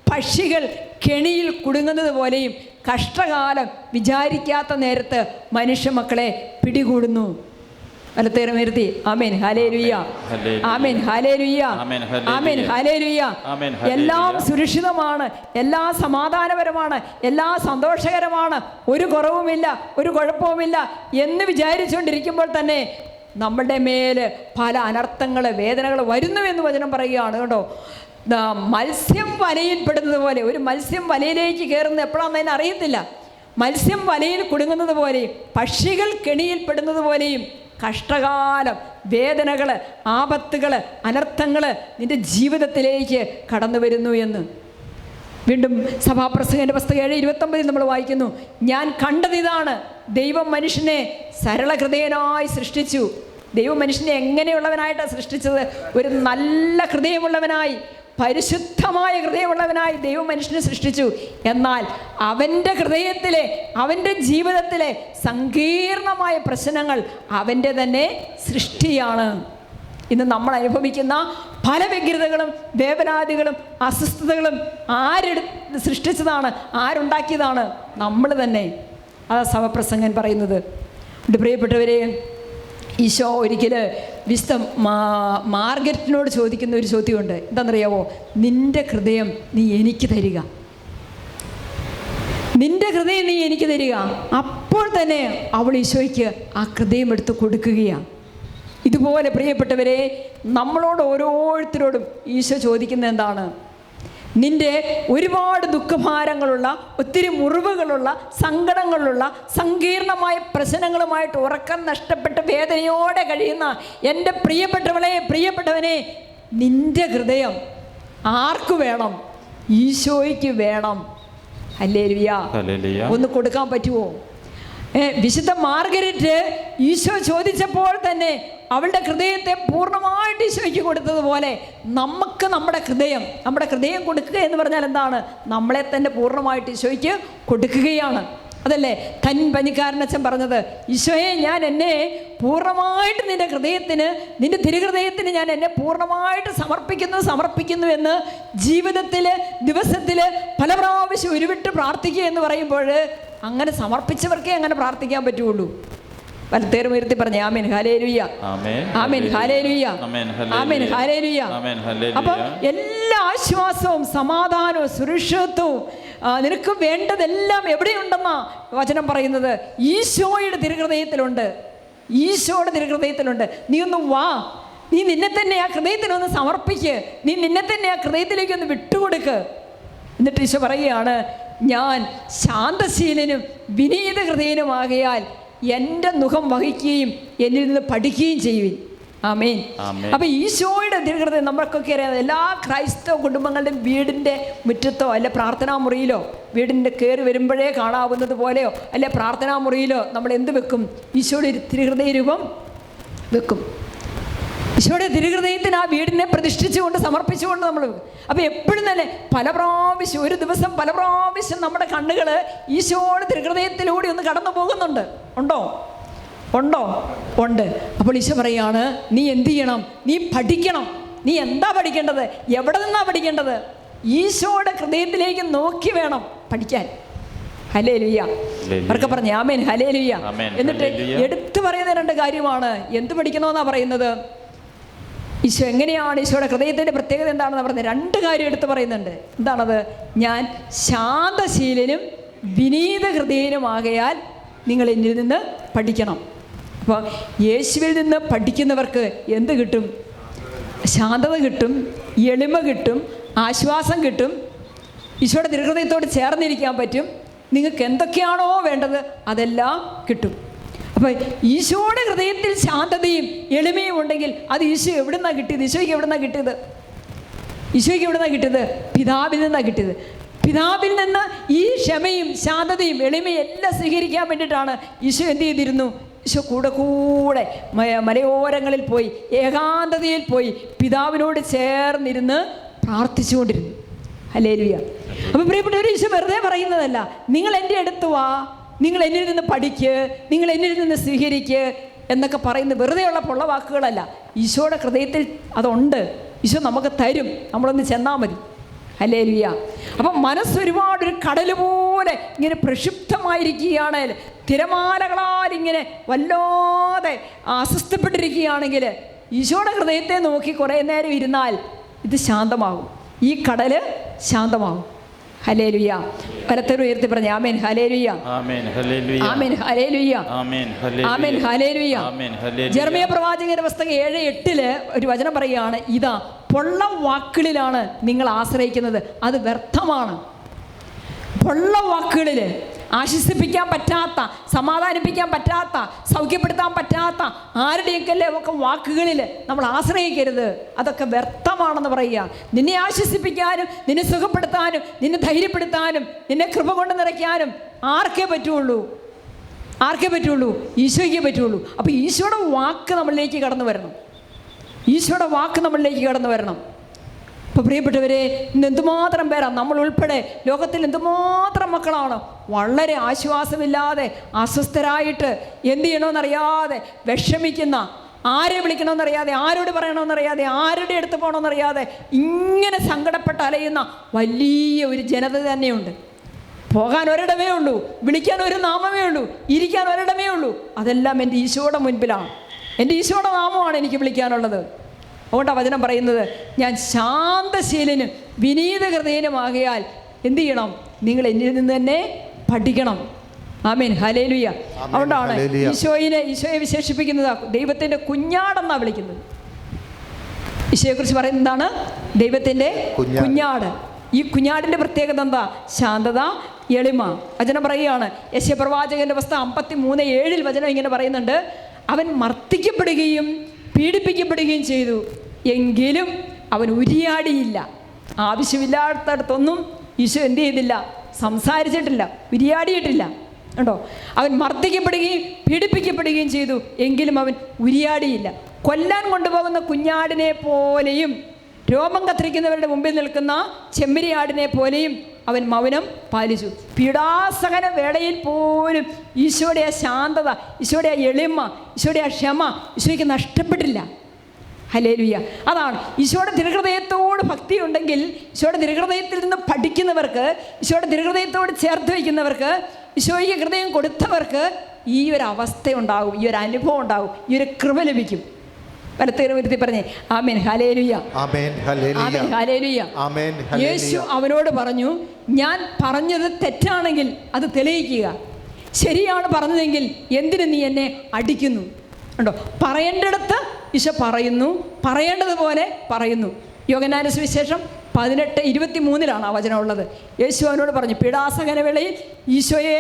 പക്ഷികൾ കെണിയിൽ കുടുങ്ങുന്നത് പോലെയും കഷ്ടകാലം വിചാരിക്കാത്ത നേരത്ത് മനുഷ്യമക്കളെ പിടികൂടുന്നു. വലത്തേറുമേർത്തി ആമേൻ. ഹല്ലേലൂയ. ആമേൻ. ഹല്ലേലൂയ. ആമേൻ. ഹല്ലേലൂയ. എല്ലാം സുരക്ഷിതമാണ്, എല്ലാം സമാധാനപരമാണ്, എല്ലാം സന്തോഷകരമാണ്, ഒരു കുറവുമില്ല, ഒരു കുഴപ്പവുമില്ല എന്ന് വിചാരിച്ചുകൊണ്ടിരിക്കുമ്പോൾ തന്നെ നമ്മുടെ മേല് പല അനർത്ഥങ്ങൾ വേദനകൾ വരുന്നുവെന്ന് വചനം പറയുകയാണ്. കേട്ടോ, മത്സ്യം വലയിൽ പെടുന്നത് പോലെ, ഒരു മത്സ്യം വലയിലേക്ക് കയറുന്നത് എപ്പോഴാണെന്ന് അതിന് അറിയത്തില്ല. മത്സ്യം വലയിൽ കുടുങ്ങുന്നത് പോലെയും പക്ഷികൾ കെണിയിൽ പെടുന്നത് പോലെയും കഷ്ടകാലം, വേദനകൾ, ആപത്തുകൾ, അനർത്ഥങ്ങൾ നിൻ്റെ ജീവിതത്തിലേക്ക് കടന്നു വരുന്നു എന്ന്. വീണ്ടും സഭാപ്രസംഗൻ്റെ പുസ്തകം 7:29 നമ്മൾ വായിക്കുന്നു, ഞാൻ കണ്ടതിതാണ്, ദൈവം മനുഷ്യനെ സരളഹൃദയനായി സൃഷ്ടിച്ചു. ദൈവം മനുഷ്യനെ എങ്ങനെയുള്ളവനായിട്ടാണ് സൃഷ്ടിച്ചത്? ഒരു നല്ല ഹൃദയമുള്ളവനായി, പരിശുദ്ധമായ ഹൃദയമുള്ളവനായി ദൈവം മനുഷ്യനെ സൃഷ്ടിച്ചു. എന്നാൽ അവൻ്റെ ഹൃദയത്തിലെ, അവൻ്റെ ജീവിതത്തിലെ സങ്കീർണമായ പ്രശ്നങ്ങൾ അവൻ്റെ തന്നെ സൃഷ്ടിയാണ്. ഇന്ന് നമ്മൾ അനുഭവിക്കുന്ന പല വ്യഗ്രതകളും വേവനാദികളും അസ്വസ്ഥതകളും സൃഷ്ടിച്ചതാണ്? ആരുണ്ടാക്കിയതാണ്? നമ്മൾ തന്നെ. അതാ സഭപ്രസംഗൻ പറയുന്നത്. പ്രിയപ്പെട്ടവരെ, ഈശോ ഒരിക്കൽ വിശുദ്ധ മാർഗരറ്റിനോട് ചോദിക്കുന്ന ഒരു ചോദ്യമുണ്ട്. എന്താണെന്നറിയാവോ? നിൻ്റെ ഹൃദയം നീ എനിക്ക് തരിക, നിൻ്റെ ഹൃദയം നീ എനിക്ക് തരിക. അപ്പോൾ തന്നെ അവൾ ഈശോയ്ക്ക് ആ ഹൃദയം എടുത്ത് കൊടുക്കുകയാണ്. ഇതുപോലെ പ്രിയപ്പെട്ടവരെ, നമ്മളോട് ഓരോരുത്തരോടും ഈശോ ചോദിക്കുന്നത് എന്താണ്? നിൻ്റെ ഒരുപാട് ദുഃഖഭാരങ്ങളുള്ള, ഒത്തിരി മുറിവുകളുള്ള, സങ്കടങ്ങളുള്ള, സങ്കീർണമായ പ്രശ്നങ്ങളുമായിട്ട് ഉറക്കം നഷ്ടപ്പെട്ട് വേദനയോടെ കഴിയുന്ന എൻ്റെ പ്രിയപ്പെട്ടവളെ, പ്രിയപ്പെട്ടവനെ, നിൻ്റെ ഹൃദയം ആർക്ക് വേണം? ഈശോയ്ക്ക് വേണം. ഹല്ലേലൂയ. ഒന്ന് കൊടുക്കാൻ പറ്റുമോ? വിശുദ്ധ മാർഗരറ്റ് ഈശോ ചോദിച്ചപ്പോൾ തന്നെ അവളുടെ ഹൃദയത്തെ പൂർണ്ണമായിട്ട് ഈശോയ്ക്ക് കൊടുത്തതുപോലെ നമുക്ക് നമ്മുടെ ഹൃദയം കൊടുക്കുക എന്ന് പറഞ്ഞാൽ എന്താണ്? നമ്മളെ തന്നെ പൂർണ്ണമായിട്ട് ഈശോയ്ക്ക് കൊടുക്കുകയാണ്. അതല്ലേ പനിക്കാരനച്ഛൻ പറഞ്ഞത്? ഈശോയെ, ഞാൻ എന്നെ പൂർണ്ണമായിട്ട് നിന്റെ തിരുഹൃദയത്തിന് ഞാൻ എന്നെ പൂർണ്ണമായിട്ട് സമർപ്പിക്കുന്നു എന്ന് ജീവിതത്തിൽ, ദിവസത്തിൽ പല പ്രാവശ്യം ഉരുവിട്ട് പ്രാർത്ഥിക്കുക എന്ന് പറയുമ്പോൾ അങ്ങനെ സമർപ്പിച്ചവർക്കേ അങ്ങനെ പ്രാർത്ഥിക്കാൻ പറ്റുള്ളൂ. വലത്തേറും ഉയർത്തി പറഞ്ഞേ ആമേൻ ഹല്ലേലൂയ, ആമേൻ ഹല്ലേലൂയ, ആമേൻ ഹല്ലേലൂയ. അപ്പം എല്ലാ ആശ്വാസവും സമാധാനവും സുരക്ഷിതത്വവും നിനക്ക് വേണ്ടതെല്ലാം എവിടെയുണ്ടെന്നാ വചനം പറയുന്നത്? ഈശോയുടെ തിരുഹൃദയത്തിലുണ്ട്. ഈശോയുടെ തിരുഹൃദയത്തിലുണ്ട്. നീ ഒന്ന് വാ, നീ നിന്നെ തന്നെ ആ ഹൃദയത്തിനൊന്ന് സമർപ്പിക്ക്, നീ നിന്നെ തന്നെ ആ ഹൃദയത്തിലേക്ക് ഒന്ന് വിട്ടുകൊടുക്ക്. എന്നിട്ട് ഈശോ പറയുകയാണ്, ഞാൻ ശാന്തശീലനും വിനീത ഹൃദയനുമാകയാൽ എൻ്റെ മുഖം വഹിക്കുകയും എന്നിൽ നിന്ന് പഠിക്കുകയും ചെയ്യുവിൻ. ആമേൻ. അപ്പം ഈശോയുടെ തിരുഹൃദയം നമ്മൾക്കൊക്കെ അറിയാം. എല്ലാ ക്രൈസ്തവ കുടുംബങ്ങളുടെയും വീടിൻ്റെ മുറ്റത്തോ അല്ലെ പ്രാർത്ഥനാ മുറിയിലോ, വീടിൻ്റെ കയറി വരുമ്പോഴേ കാണാവുന്നത് പോലെയോ അല്ലെ പ്രാർത്ഥനാ മുറിയിലോ നമ്മൾ എന്ത് വെക്കും? ഈശോയുടെ തിരുഹൃദയ രൂപം വെക്കും. ഈശോയുടെ തിരുഹൃദയത്തിന് ആ വീടിനെ പ്രതിഷ്ഠിച്ചുകൊണ്ട് സമർപ്പിച്ചുകൊണ്ട് നമ്മൾ. അപ്പോൾ എപ്പോഴും തന്നെ പല പ്രാവശ്യം, ഒരു ദിവസം പല പ്രാവശ്യം നമ്മുടെ കണ്ണുകൾ ഈശോയുടെ തിരുഹൃദയത്തിലൂടെ ഒന്ന് കടന്നു പോകുന്നുണ്ട്. ഉണ്ടോ? ഉണ്ട്. അപ്പോൾ ഈശോ പറയാണ്, നീ എന്ത് ചെയ്യണം? നീ പഠിക്കണം. നീ എന്താ പഠിക്കേണ്ടത്? എവിടെ നിന്നാ പഠിക്കേണ്ടത്? ഈശോയുടെ ഹൃദയത്തിലേക്ക് നോക്കി വേണം പഠിക്കാൻ. ഹല്ലേലൂയ. അവർക്ക് പറഞ്ഞേ ആമേൻ ഹല്ലേലൂയ. എന്നിട്ട് എടുത്തു പറയുന്ന രണ്ട് കാര്യമാണ്. എന്ത് പഠിക്കണമെന്നാണ് പറയുന്നത്? ഈശോ എങ്ങനെയാണ്, ഈശോയുടെ ഹൃദയത്തിൻ്റെ പ്രത്യേകത എന്താണെന്ന് പറയുന്നത്? രണ്ട് കാര്യം എടുത്ത് പറയുന്നുണ്ട്. എന്താണത്? ഞാൻ ശാന്തശീലനും വിനീത ഹൃദയനുമാകയാൽ നിങ്ങൾ എന്നിൽ നിന്ന് പഠിക്കണം. അപ്പോൾ യേശുവിൽ നിന്ന് പഠിക്കുന്നവർക്ക് എന്ത് കിട്ടും? ശാന്തത കിട്ടും, എളിമ കിട്ടും, ആശ്വാസം കിട്ടും, ഈശോയുടെ തിരുഹൃദയത്തോട് ചേർന്നിരിക്കാൻ പറ്റും. നിങ്ങൾക്ക് എന്തൊക്കെയാണോ വേണ്ടത് അതെല്ലാം കിട്ടും. അപ്പോൾ ഈശോയുടെ ഹൃദയത്തിൽ ശാന്തതയും എളിമയും ഉണ്ടെങ്കിൽ അത് ഈശോ എവിടുന്നാണ് കിട്ടിയത്? ഈശോയ്ക്ക് എവിടുന്നാണ് കിട്ടിയത്? പിതാവിൽ നിന്നാണ് കിട്ടിയത്. പിതാവിൽ നിന്ന് ഈ ക്ഷമയും ശാന്തതയും എളിമയും എല്ലാം സ്വീകരിക്കാൻ വേണ്ടിയിട്ടാണ് ഈശോ എന്ത് ചെയ്തിരുന്നു? ഈശോ കൂടെ മലയോരങ്ങളിൽ പോയി, ഏകാന്തതയിൽ പോയി പിതാവിനോട് ചേർന്നിരുന്ന് പ്രാർത്ഥിച്ചുകൊണ്ടിരുന്നു. ഹല്ലേലൂയ. അപ്പോൾ പ്രിയപ്പെട്ടവർ, ഈശോ വെറുതെ പറയുന്നതല്ല, നിങ്ങൾ എൻ്റെ അടുത്ത് വാ, നിങ്ങൾ എന്നിൽ നിന്ന് പഠിക്ക്, നിങ്ങൾ എന്നിൽ നിന്ന് സ്വീകരിക്ക് എന്നൊക്കെ പറയുന്നത് വെറുതെയുള്ള പൊള്ള വാക്കുകളല്ല. ഈശോയുടെ ഹൃദയത്തിൽ അതുണ്ട്. ഈശോ നമുക്ക് തരും, നമ്മളൊന്ന് ചെന്നാൽ മതി. ഹല്ലേലൂയ. അപ്പം മനസ്സൊരുപാടൊരു കടൽ പോലെ ഇങ്ങനെ പ്രക്ഷുബ്ധമായിരിക്കുകയാണ്, തിരമാലകളാൽ ഇങ്ങനെ വല്ലാതെ അസ്വസ്ഥപ്പെട്ടിരിക്കുകയാണെങ്കിൽ ഈശോയുടെ ഹൃദയത്തെ നോക്കി കുറേ നേരം ഇരുന്നാൽ ഇത് ശാന്തമാകും, ഈ കടൽ ശാന്തമാകും. ഹല്ലേലൂയ. കരത്തോട് ഉയർത്തി പറഞ്ഞേ ആമേൻ ഹല്ലേലൂയ, ആമേൻ ഹല്ലേലൂയ, ആമേൻ ഹല്ലേലൂയ, ആമേൻ ഹല്ലേലൂയ. ജെറമ്യാ പ്രവാചകന്റെ പുസ്തകം 7:8 ഒരു വചനം പറയുകയാണ്, ഇതാ പൊള്ള വാക്കുകളിലാണ് നിങ്ങൾ ആശ്രയിക്കുന്നത്, അത് വ്യർത്ഥമാണ്. പൊള്ള വാക്കുകളിൽ ആശ്വസിപ്പിക്കാൻ പറ്റാത്ത, സമാധാനിപ്പിക്കാൻ പറ്റാത്ത, സൗഖ്യപ്പെടുത്താൻ പറ്റാത്ത ആരുടെയൊക്കെ വാക്കുകളിൽ നമ്മൾ ആശ്രയിക്കരുത്, അതൊക്കെ വ്യർത്ഥമാണെന്ന് പറയുക. നിന്നെ ആശ്വസിപ്പിക്കാനും നിന്നെ സുഖപ്പെടുത്താനും നിന്നെ ധൈര്യപ്പെടുത്താനും നിന്നെ കൃപ കൊണ്ട് നിറയ്ക്കാനും ആർക്കേ പറ്റുള്ളൂ? ഈശോയ്ക്കേ പറ്റുള്ളൂ. അപ്പോൾ ഈശോയുടെ വാക്ക് നമ്മളിലേക്ക് കടന്നു വരണം. അപ്പോൾ പ്രിയപ്പെട്ടവരെ, ഇന്ന് എന്തുമാത്രം പേരാണ്, നമ്മൾ ഉൾപ്പെടെ ലോകത്തിൽ എന്തുമാത്രം മക്കളാണ് വളരെ ആശ്വാസമില്ലാതെ അസ്വസ്ഥരായിട്ട് എന്ത് ചെയ്യണമെന്നറിയാതെ വിഷമിക്കുന്ന ആരെ വിളിക്കണമെന്നറിയാതെ, ആരോട് പറയണമെന്നറിയാതെ, ആരുടെ അടുത്ത് പോകണമെന്നറിയാതെ ഇങ്ങനെ സങ്കടപ്പെട്ട് അലയുന്ന വലിയ ഒരു ജനത തന്നെയുണ്ട്. പോകാൻ ഒരിടമേ ഉള്ളൂ, വിളിക്കാൻ ഒരു നാമമേ ഉള്ളൂ, ഇരിക്കാൻ ഒരിടമേ ഉള്ളൂ. അതെല്ലാം എൻ്റെ ഈശോയുടെ മുൻപിലാണ്. എൻ്റെ ഈശോയുടെ നാമമാണ് എനിക്ക് വിളിക്കാനുള്ളത്. അതുകൊണ്ടാണ് വചനം പറയുന്നത്, ഞാൻ ശാന്തശീലനും വിനീത ഹൃദയനുമാകയാൽ എന്ത് ചെയ്യണം? നിങ്ങൾ എന്നിൽ നിന്ന് തന്നെ പഠിക്കണം. ആമേൻ, ഹല്ലേലൂയ. അതുകൊണ്ടാണ് ഈശോയെ വിശേഷിപ്പിക്കുന്നത് ദൈവത്തിൻ്റെ കുഞ്ഞാടെന്നാണ് വിളിക്കുന്നത്. ഈശോയെക്കുറിച്ച് പറയുന്നത് എന്താണ്? ദൈവത്തിൻ്റെ കുഞ്ഞാട്. ഈ കുഞ്ഞാടിൻ്റെ പ്രത്യേകത എന്താ? ശാന്തത, എളിമ. വചനം പറയുകയാണ്, യെശയ്യാപ്രവാചകന്റെ പുസ്തകം 53:7 വചനം ഇങ്ങനെ പറയുന്നുണ്ട്, അവൻ മർദ്ദിക്കപ്പെടുകയും പീഡിപ്പിക്കപ്പെടുകയും ചെയ്തു, എങ്കിലും അവൻ ഉരിയാടിയില്ല. ആവശ്യമില്ലാത്തടത്തൊന്നും ഈശോ എന്ത് ചെയ്തില്ല? സംസാരിച്ചിട്ടില്ല, ഉരിയാടിയിട്ടില്ല. ഉണ്ടോ? അവൻ മർദ്ദിക്കപ്പെടുകയും പീഡിപ്പിക്കപ്പെടുകയും ചെയ്തു, എങ്കിലും അവൻ ഉരിയാടിയില്ല. കൊല്ലാൻ കൊണ്ടുപോകുന്ന കുഞ്ഞാടിനെ പോലെയും രോമം കത്തിരിക്കുന്നവരുടെ മുമ്പിൽ നിൽക്കുന്ന ചെമ്മരിയാടിനെ പോലെയും അവൻ മൗനം പാലിച്ചു. പീഡാസഹന വേളയിൽ പോലും ഈശോയുടെ ആ ശാന്തത, ഈശോയുടെ ആ എളിമ, ഈശോയുടെ ആ ക്ഷമ ഈശോയ്ക്ക് നഷ്ടപ്പെട്ടില്ല. ഹല്ലേലൂയ. അതാണ് ഈശോയുടെ തിരുഹൃദയത്തോട് ഭക്തി ഉണ്ടെങ്കിൽ, ഈശോയുടെ തിരുഹൃദയത്തിൽ നിന്ന് പഠിക്കുന്നവർക്ക്, ഈശോയുടെ തിരുഹൃദയത്തോട് ചേർത്ത് വയ്ക്കുന്നവർക്ക്, ഈശോയ്ക്ക് ഹൃദയം കൊടുത്തവർക്ക് ഈ ഒരു അവസ്ഥ ഉണ്ടാകും, ഈ ഒരു അനുഭവം ഉണ്ടാകും, ഈ ഒരു കൃപ ലഭിക്കും. വലത്തേരുത്തി പറഞ്ഞേ ആമേൻ, ഹല്ലേലൂയ, ആമേൻ, ഹല്ലേലൂയ. യേശു അവനോട് പറഞ്ഞു, ഞാൻ പറഞ്ഞത് തെറ്റാണെങ്കിൽ അത് തെളിയിക്കുക. ശരിയാണ് പറഞ്ഞതെങ്കിൽ എന്തിനു നീ എന്നെ അടിക്കുന്നു? ഉണ്ടോ? പറയേണ്ടിടത്ത് ഈശോ പറയുന്നു, പറയേണ്ടതുപോലെ പറയുന്നു. യോഹന്നാന്റെ സുവിശേഷം 18:23 ആ വചനം ഉള്ളത്. യേശു അവനോട് പറഞ്ഞു, പീഡാസഹന വേളയിൽ ഈശോയെ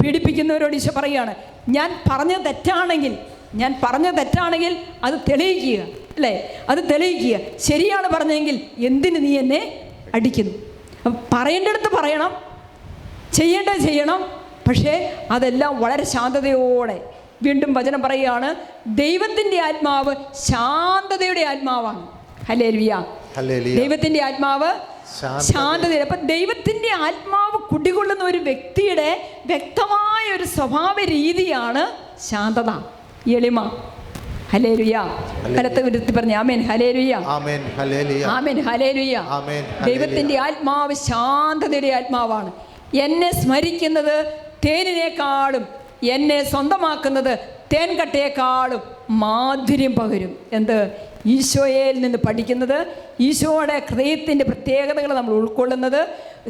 പീഡിപ്പിക്കുന്നവരോട് ഈശോ പറയുകയാണ്, ഞാൻ പറഞ്ഞത് തെറ്റാണെങ്കിൽ അത് തെളിയിക്കുക, അല്ലേ? അത് തെളിയിക്കുക. ശരിയാണ് പറഞ്ഞതെങ്കിൽ എന്തിന് നീ എന്നെ അടിക്കുന്നു? പറയേണ്ടടുത്ത് പറയണം, ചെയ്യേണ്ടത് ചെയ്യണം. പക്ഷേ അതെല്ലാം വളരെ ശാന്തതയോടെ. വീണ്ടും വചനം പറയുകയാണ്, ദൈവത്തിൻ്റെ ആത്മാവ് ശാന്തതയുടെ ആത്മാവാണ്. ഹല്ലേലൂയ. ദൈവത്തിൻ്റെ ആത്മാവ് ശാന്തത. അപ്പം ദൈവത്തിൻ്റെ ആത്മാവ് കുടികൊള്ളുന്ന ഒരു വ്യക്തിയുടെ വ്യക്തമായ ഒരു സ്വഭാവ രീതിയാണ് ശാന്തത, എളിമ. ഹല്ലേലൂയ. വലത്ത് വിരുത്തി പറഞ്ഞ ആമേൻ, ഹല്ലേലൂയ, ആമേൻ, ഹല്ലേലൂയ. ദൈവത്തിൻ്റെ ആത്മാവ് ശാന്തതയുടെ ആത്മാവാണ്. എന്നെ സ്മരിക്കുന്നത് തേനിനേക്കാളും എന്നെ സ്വന്തമാക്കുന്നത് തേൻകട്ടയേക്കാളും മാധുര്യം പകരും. എന്ത്? ഈശോയിൽ നിന്ന് പഠിക്കുന്നത്, ഈശോയുടെ ഹൃദയത്തിൻ്റെ പ്രത്യേകതകൾ നമ്മൾ ഉൾക്കൊള്ളുന്നത്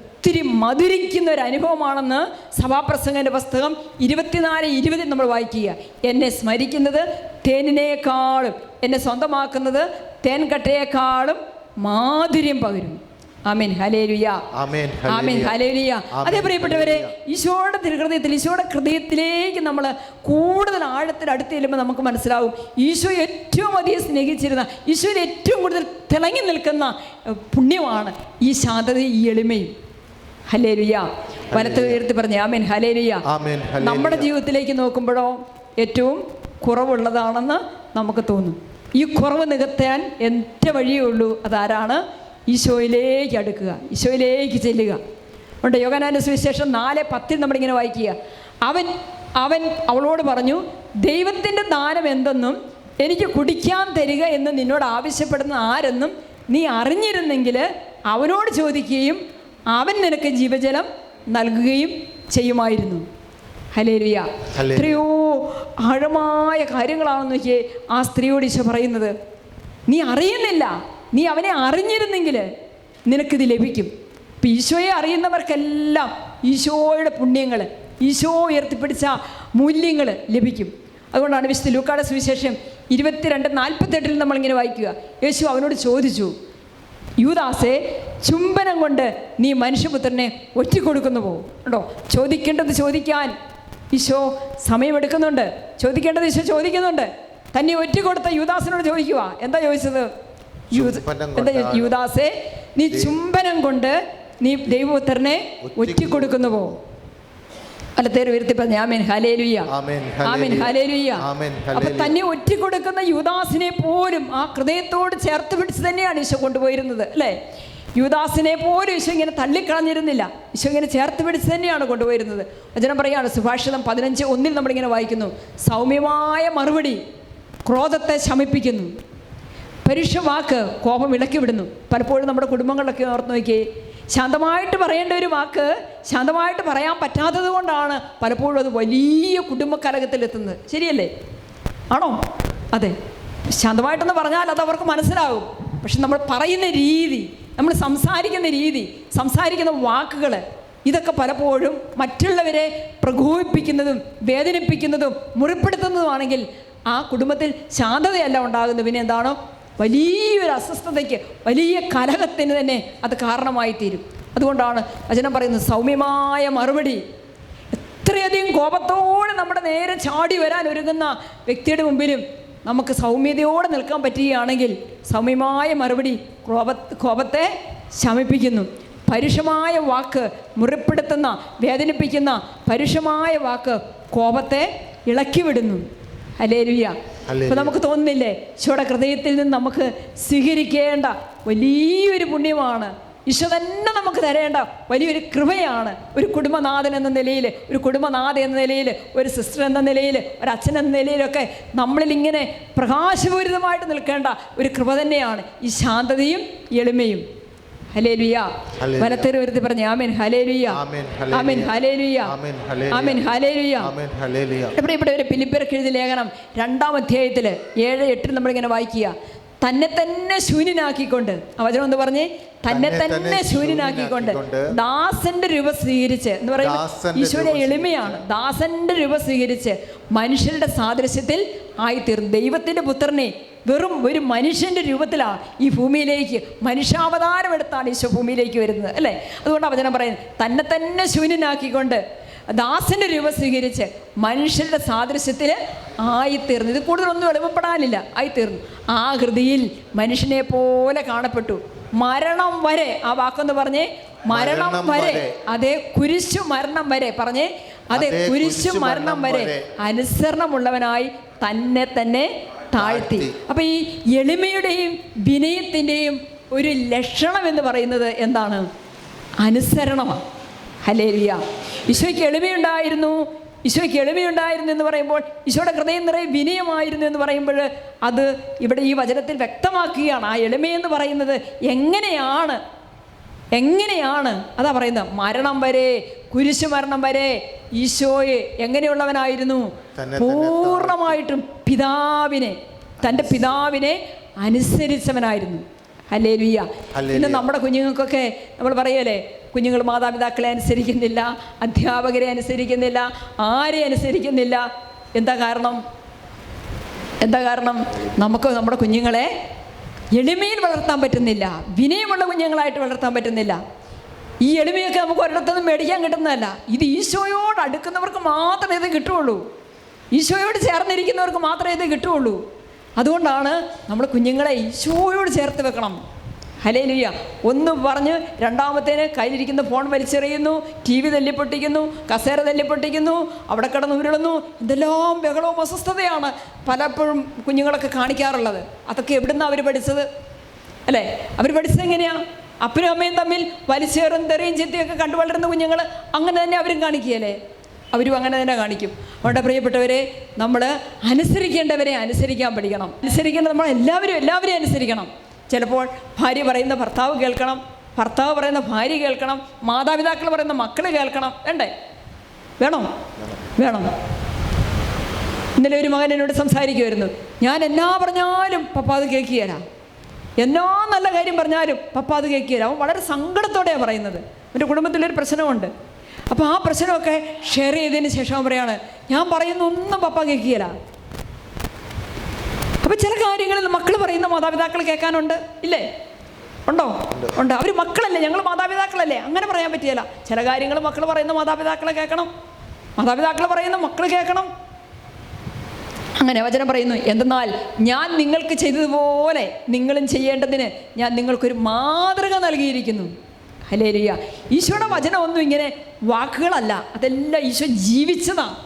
ഒത്തിരി മധുരിക്കുന്ന ഒരു അനുഭവമാണെന്ന് സഭാപ്രസംഗൻ്റെ പുസ്തകം 24:20 നമ്മൾ വായിക്കുക. എന്നെ സ്മരിക്കുന്നത് തേനിനേക്കാളും എന്നെ സ്വന്തമാക്കുന്നത് തേൻകട്ടയേക്കാളും മാധുര്യം പകരും. ആമേൻ, ഹല്ലേലൂയ, ആമേൻ, ഹല്ലേലൂയ. അതേ പ്രിയപ്പെട്ടവരെ, ഈശോയുടെ തിരുഹൃദയത്തിൽ, ഈശോയുടെ ഹൃദയത്തിലേക്ക് നമ്മൾ കൂടുതൽ ആഴത്തിൽ അടുത്ത് ചെല്ലുമ്പോൾ നമുക്ക് മനസ്സിലാവും, ഈശോ ഏറ്റവും അധികം സ്നേഹിച്ചിരുന്ന, ഈശോയിൽ ഏറ്റവും കൂടുതൽ തിളങ്ങി നിൽക്കുന്ന പുണ്യമാണ് ഈ ശാന്തതയും ഈ എളിമയും. ഹല്ലേലൂയ. വലത്ത് ഉയർത്തി പറഞ്ഞേ ആമേൻ, ഹല്ലേലൂയ. നമ്മുടെ ജീവിതത്തിലേക്ക് നോക്കുമ്പോഴോ ഏറ്റവും കുറവുള്ളതാണെന്ന് നമുക്ക് തോന്നും. ഈ കുറവ് നികത്താൻ ഒറ്റ വഴിയേ ഉള്ളൂ. അതാരാണ്? ഈശോയിലേക്ക് അടുക്കുക, ഈശോയിലേക്ക് ചെല്ലുക. ഉണ്ട്. യോഹന്നാന്റെ സുവിശേഷം 4:10 നമ്മളിങ്ങനെ വായിക്കുക. അവൻ അവളോട് പറഞ്ഞു, ദൈവത്തിൻ്റെ ദാനം എന്തെന്നും എനിക്ക് കുടിക്കാൻ തരിക എന്ന് നിന്നോട് ആവശ്യപ്പെടുന്ന ആരെന്നും നീ അറിഞ്ഞിരുന്നെങ്കിൽ അവനോട് ചോദിക്കുകയും അവൻ നിനക്ക് ജീവജലം നൽകുകയും ചെയ്യുമായിരുന്നു. ഹല്ലേലൂയ. എത്രയോ ആഴമായ കാര്യങ്ങളാണെന്ന് നോക്കിയേ ആ സ്ത്രീയോട് ഈശോ പറയുന്നത്. നീ അറിയുന്നില്ല, നീ അവനെ അറിഞ്ഞിരുന്നെങ്കിൽ നിനക്കിത് ലഭിക്കും. ഇപ്പം ഈശോയെ അറിയുന്നവർക്കെല്ലാം ഈശോയുടെ പുണ്യങ്ങൾ, ഈശോ ഉയർത്തിപ്പിടിച്ച മൂല്യങ്ങൾ ലഭിക്കും. അതുകൊണ്ടാണ് വിശുദ്ധ ലൂക്കായുടെ സുവിശേഷം 22:48 നമ്മളിങ്ങനെ വായിക്കുക. യേശു അവനോട് ചോദിച്ചു, യൂദാസേ, ചുംബനം കൊണ്ട് നീ മനുഷ്യപുത്രനെ ഒറ്റിക്കൊടുക്കുന്നുവോ? ഉണ്ടോ? ചോദിക്കേണ്ടത് ചോദിക്കാൻ ഈശോ സമയമെടുക്കുന്നുണ്ട്. ചോദിക്കേണ്ടത് ഈശോ ചോദിക്കുന്നുണ്ട്. തന്നെ ഒറ്റിക്കൊടുത്ത യൂദാസിനോട് ചോദിക്കുക. എന്താ ചോദിച്ചത്? യൂദാസേ, നീ ചുംബനം കൊണ്ട് നീ ദൈവപുത്രനെ ഒറ്റിക്കൊടുക്കുന്നുവോ? അല്ലത്തേര് ഉയർത്തി പറഞ്ഞ ആമേൻ, ഹല്ലേലൂയ, ആമേൻ, ഹല്ലേലൂയ. അപ്പൊ തന്നെ ഒറ്റിക്കൊടുക്കുന്ന യൂദാസിനെ പോലും ആ ഹൃദയത്തോട് ചേർത്ത് പിടിച്ച് തന്നെയാണ് ഈശോ കൊണ്ടുപോയിരുന്നത്, അല്ലേ? യൂദാസിനെ പോലും ഈശോ ഇങ്ങനെ തള്ളിക്കളഞ്ഞിരുന്നില്ല. ഈശോ ഇങ്ങനെ ചേർത്ത് പിടിച്ച് തന്നെയാണ് കൊണ്ടുപോയിരുന്നത്. വചനം പറയാണ്, സുഭാഷിതം 15:1 നമ്മളിങ്ങനെ വായിക്കുന്നു, സൗമ്യമായ മറുപടി ക്രോധത്തെ ശമിപ്പിക്കുന്നു. പരുഷ വാക്ക് കോപം ഇളക്കി വിടുന്നു. പലപ്പോഴും നമ്മുടെ കുടുംബങ്ങളിലൊക്കെ ഓർത്ത് നോക്കിയേ, ശാന്തമായിട്ട് പറയേണ്ട ഒരു വാക്ക് ശാന്തമായിട്ട് പറയാൻ പറ്റാത്തത് കൊണ്ടാണ് പലപ്പോഴും അത് വലിയ കുടുംബകലഹത്തിലെത്തുന്നത്. ശരിയല്ലേ? ആണോ? അതെ. ശാന്തമായിട്ടൊന്ന് പറഞ്ഞാൽ അത് അവർക്ക് മനസ്സിലാകും. പക്ഷെ നമ്മൾ പറയുന്ന രീതി, നമ്മൾ സംസാരിക്കുന്ന രീതി, സംസാരിക്കുന്ന വാക്കുകൾ, ഇതൊക്കെ പലപ്പോഴും മറ്റുള്ളവരെ പ്രകോപിപ്പിക്കുന്നതും വേദനിപ്പിക്കുന്നതും മുറിപ്പെടുത്തുന്നതുമാണെങ്കിൽ ആ കുടുംബത്തിൽ ശാന്തതയല്ല ഉണ്ടാകുന്നത്. പിന്നെ എന്താണോ, വലിയൊരു അസ്വസ്ഥതയ്ക്ക്, വലിയ കലഹത്തിന് തന്നെ അത് കാരണമായി തീരും. അതുകൊണ്ടാണ് വചനം പറയുന്നത്, സൗമ്യമായ മറുപടി. എത്രയധികം കോപത്തോടെ നമ്മുടെ നേരെ ചാടി വരാൻ ഒരുങ്ങുന്ന വ്യക്തിയുടെ മുമ്പിലും നമുക്ക് സൗമ്യതയോടെ നിൽക്കാൻ പറ്റുകയാണെങ്കിൽ സൗമ്യമായ മറുപടി കോപത്തെ ശമിപ്പിക്കുന്നു. പരുഷമായ വാക്ക്, മുറിപ്പെടുത്തുന്ന, വേദനിപ്പിക്കുന്ന പരുഷമായ വാക്ക് കോപത്തെ ഇളക്കി വിടുന്നു. ഹല്ലേലൂയ. അപ്പോൾ നമുക്ക് തോന്നുന്നില്ലേ, ഈശോയുടെ ഹൃദയത്തിൽ നിന്ന് നമുക്ക് സ്വീകരിക്കേണ്ട വലിയൊരു പുണ്യമാണ്, ഈശോ തന്നെ നമുക്ക് തരേണ്ട വലിയൊരു കൃപയാണ്. ഒരു കുടുംബനാഥൻ എന്ന നിലയിൽ, ഒരു കുടുംബനാഥ എന്ന നിലയിൽ, ഒരു സിസ്റ്റർ എന്ന നിലയിൽ, ഒരു അച്ഛൻ എന്ന നിലയിലൊക്കെ നമ്മളിൽ ഇങ്ങനെ പ്രകാശപൂരിതമായിട്ട് നിൽക്കേണ്ട ഒരു കൃപ തന്നെയാണ് ഈ ശാന്തതയും എളിമയും. ഹല്ലേലൂയ. വലത്തേര് വരുത്തി പറഞ്ഞു ആമേൻ ഹല്ലേലൂയ, ആമേൻ ഹല്ലേലൂയ, ആമേൻ ഹല്ലേലൂയ. ഇവിടെ ഒരു ഫിലിപ്പിയർക്ക് എഴുതിയ ലേഖനം 2-ാം അധ്യായത്തിൽ 7-8 നമ്മളിങ്ങനെ വായിക്കുക. തന്നെ തന്നെ ശൂന്യനാക്കിക്കൊണ്ട്, ആ വചനം എന്ന് പറഞ്ഞ്, തന്നെ തന്നെ ശൂന്യനാക്കിക്കൊണ്ട് ദാസന്റെ രൂപം സ്വീകരിച്ച് എന്ന് പറയുന്നത് ഈശോയുടെ എളിമയാണ്. ദാസന്റെ രൂപം സ്വീകരിച്ച് മനുഷ്യരുടെ സാദൃശ്യത്തിൽ ആയിത്തീർന്നു. ദൈവത്തിന്റെ പുത്രനെ വെറും ഒരു മനുഷ്യന്റെ രൂപത്തിലാണ് ഈ ഭൂമിയിലേക്ക്, മനുഷ്യാവതാരം എടുത്താണ് ഈശോ ഭൂമിയിലേക്ക് വരുന്നത്, അല്ലേ? അതുകൊണ്ട് വചനം പറയുന്നത്, തന്നെ തന്നെ ശൂന്യനാക്കിക്കൊണ്ട് ദാസന്റെ രൂപം സ്വീകരിച്ച് മനുഷ്യരുടെ സാദൃശ്യത്തിൽ ആയിത്തീർന്നു. ഇത് കൂടുതലൊന്നും എളുപ്പപ്പെടാനില്ല, ആയിത്തീർന്നു. ആകൃതിയിൽ മനുഷ്യനെ പോലെ കാണപ്പെട്ടു, മരണം വരെ. ആ വാക്കൊന്ന് പറഞ്ഞേ, മരണം വരെ. അതേ, കുരിശു മരണം വരെ. പറഞ്ഞേ, അതെ, കുരിശു മരണം വരെ അനുസരണമുള്ളവനായി തന്നെ തന്നെ താഴ്ത്തി. അപ്പം ഈ എളിമയുടെയും വിനയത്തിൻ്റെയും ഒരു ലക്ഷണം എന്ന് പറയുന്നത് എന്താണ്? അനുസരണമാണ്. ഹല്ലേലൂയ. ഈശോയ്ക്ക് എളിമയുണ്ടായിരുന്നു, ഈശോയ്ക്ക് എളിമയുണ്ടായിരുന്നു എന്ന് പറയുമ്പോൾ, ഈശോയുടെ ഹൃദയം നിറയെ വിനയമായിരുന്നു എന്ന് പറയുമ്പോൾ, അത് ഇവിടെ ഈ വചനത്തിൽ വ്യക്തമാക്കുകയാണ്. ആ എളിമയെന്ന് പറയുന്നത് എങ്ങനെയാണ് അതാ പറയുന്നത്. മരണം വരെ, കുരിശു മരണം വരെ ഈശോയെ എങ്ങനെയുള്ളവനായിരുന്നു? പൂർണ്ണമായിട്ടും തൻ്റെ പിതാവിനെ അനുസരിച്ചവനായിരുന്നു. ഹല്ലേലൂയ. ഇന്ന് നമ്മുടെ കുഞ്ഞുങ്ങൾക്കൊക്കെ നമ്മൾ പറയല്ലേ, കുഞ്ഞുങ്ങൾ മാതാപിതാക്കളെ അനുസരിക്കുന്നില്ല, അധ്യാപകരെ അനുസരിക്കുന്നില്ല, ആരെ അനുസരിക്കുന്നില്ല. എന്താ കാരണം? നമുക്ക് നമ്മുടെ കുഞ്ഞുങ്ങളെ എളിമയിൽ വളർത്താൻ പറ്റുന്നില്ല, വിനയമുള്ള കുഞ്ഞുങ്ങളായിട്ട് വളർത്താൻ പറ്റുന്നില്ല. ഈ എളിമയൊക്കെ നമുക്ക് ഒരിടത്തുനിന്നും മേടിക്കാൻ കിട്ടുന്നതല്ല. ഇത് ഈശോയോട് അടുക്കുന്നവർക്ക് മാത്രമേ ഇത് കിട്ടുകയുള്ളൂ, ഈശോയോട് ചേർന്നിരിക്കുന്നവർക്ക് മാത്രമേ ഇത് കിട്ടുകയുള്ളൂ. അതുകൊണ്ടാണ് നമ്മൾ കുഞ്ഞുങ്ങളെ ഈശോയോട് ചേർത്ത് വെക്കണം. ഹല്ലേലൂയ. ഒന്ന് പറഞ്ഞ് രണ്ടാമത്തേന് കയ്യിലിരിക്കുന്ന ഫോൺ വലിച്ചെറിയുന്നു, TV തല്ലിപ്പൊട്ടിക്കുന്നു, കസേര തല്ലിപ്പൊട്ടിക്കുന്നു, അവിടെ കിടന്ന് ഉരുളുന്നു. ഇതെല്ലാം ബഹളവും അസ്വസ്ഥതയാണ് പലപ്പോഴും കുഞ്ഞുങ്ങളൊക്കെ കാണിക്കാറുള്ളത്. അതൊക്കെ എവിടുന്നാണ് അവർ പഠിച്ചത്, അല്ലേ? അവർ പഠിച്ചത് എങ്ങനെയാണ്? അപ്പനും അമ്മയും തമ്മിൽ വലിച്ചേറും തെറിയും ചിത്തിയൊക്കെ കണ്ടു വളരുന്ന കുഞ്ഞുങ്ങൾ അങ്ങനെ തന്നെ അവരും കാണിക്കുകയല്ലേ? അവരും അങ്ങനെ തന്നെ കാണിക്കും. അവരുടെ പ്രിയപ്പെട്ടവരെ, നമ്മൾ അനുസരിക്കേണ്ടവരെ അനുസരിക്കാൻ പഠിക്കണം. നമ്മൾ എല്ലാവരെയും അനുസരിക്കണം. ചിലപ്പോൾ ഭാര്യ പറയുന്ന ഭർത്താവ് കേൾക്കണം, ഭർത്താവ് പറയുന്ന ഭാര്യ കേൾക്കണം, മാതാപിതാക്കൾ പറയുന്ന മക്കൾ കേൾക്കണം. വേണം. ഇന്നലെ ഒരു മകൻ എന്നോട് സംസാരിക്കുമായിരുന്നു. ഞാൻ എന്നാ പറഞ്ഞാലും പപ്പ അത് കേൾക്കുകയില്ല, എന്നോ നല്ല കാര്യം പറഞ്ഞാലും പപ്പ അത് കേൾക്കുകയില്ല. അവൻ വളരെ സങ്കടത്തോടെയാണ് പറയുന്നത്. എൻ്റെ കുടുംബത്തിലൊരു പ്രശ്നമുണ്ട്. അപ്പോൾ ആ പ്രശ്നമൊക്കെ ഷെയർ ചെയ്തതിന് ശേഷം അവൻ പറയാണ്, ഞാൻ പറയുന്ന ഒന്നും പപ്പ കേൾക്കുകയില്ല. അപ്പോൾ ചില കാര്യങ്ങളിൽ മക്കൾ പറയുന്ന മാതാപിതാക്കൾ കേൾക്കാനുണ്ട്, ഇല്ലേ? ഉണ്ടോ? ഉണ്ട്. അവർ മക്കളല്ലേ, ഞങ്ങൾ മാതാപിതാക്കളല്ലേ, അങ്ങനെ പറയാൻ പറ്റിയല്ല. ചില കാര്യങ്ങൾ മക്കൾ പറയുന്ന മാതാപിതാക്കളെ കേൾക്കണം, മാതാപിതാക്കൾ പറയുന്ന മക്കൾ കേൾക്കണം. അങ്ങനെ വചനം പറയുന്നു, എന്തെന്നാൽ ഞാൻ നിങ്ങൾക്ക് ചെയ്തതുപോലെ നിങ്ങളും ചെയ്യേണ്ടതിന് ഞാൻ നിങ്ങൾക്കൊരു മാതൃക നൽകിയിരിക്കുന്നു. ഹല്ലേലൂയ. ഈശോയുടെ വചനമൊന്നും ഇങ്ങനെ വാക്കുകളല്ല, അതെല്ലാം ഈശോ ജീവിച്ചതാണ്.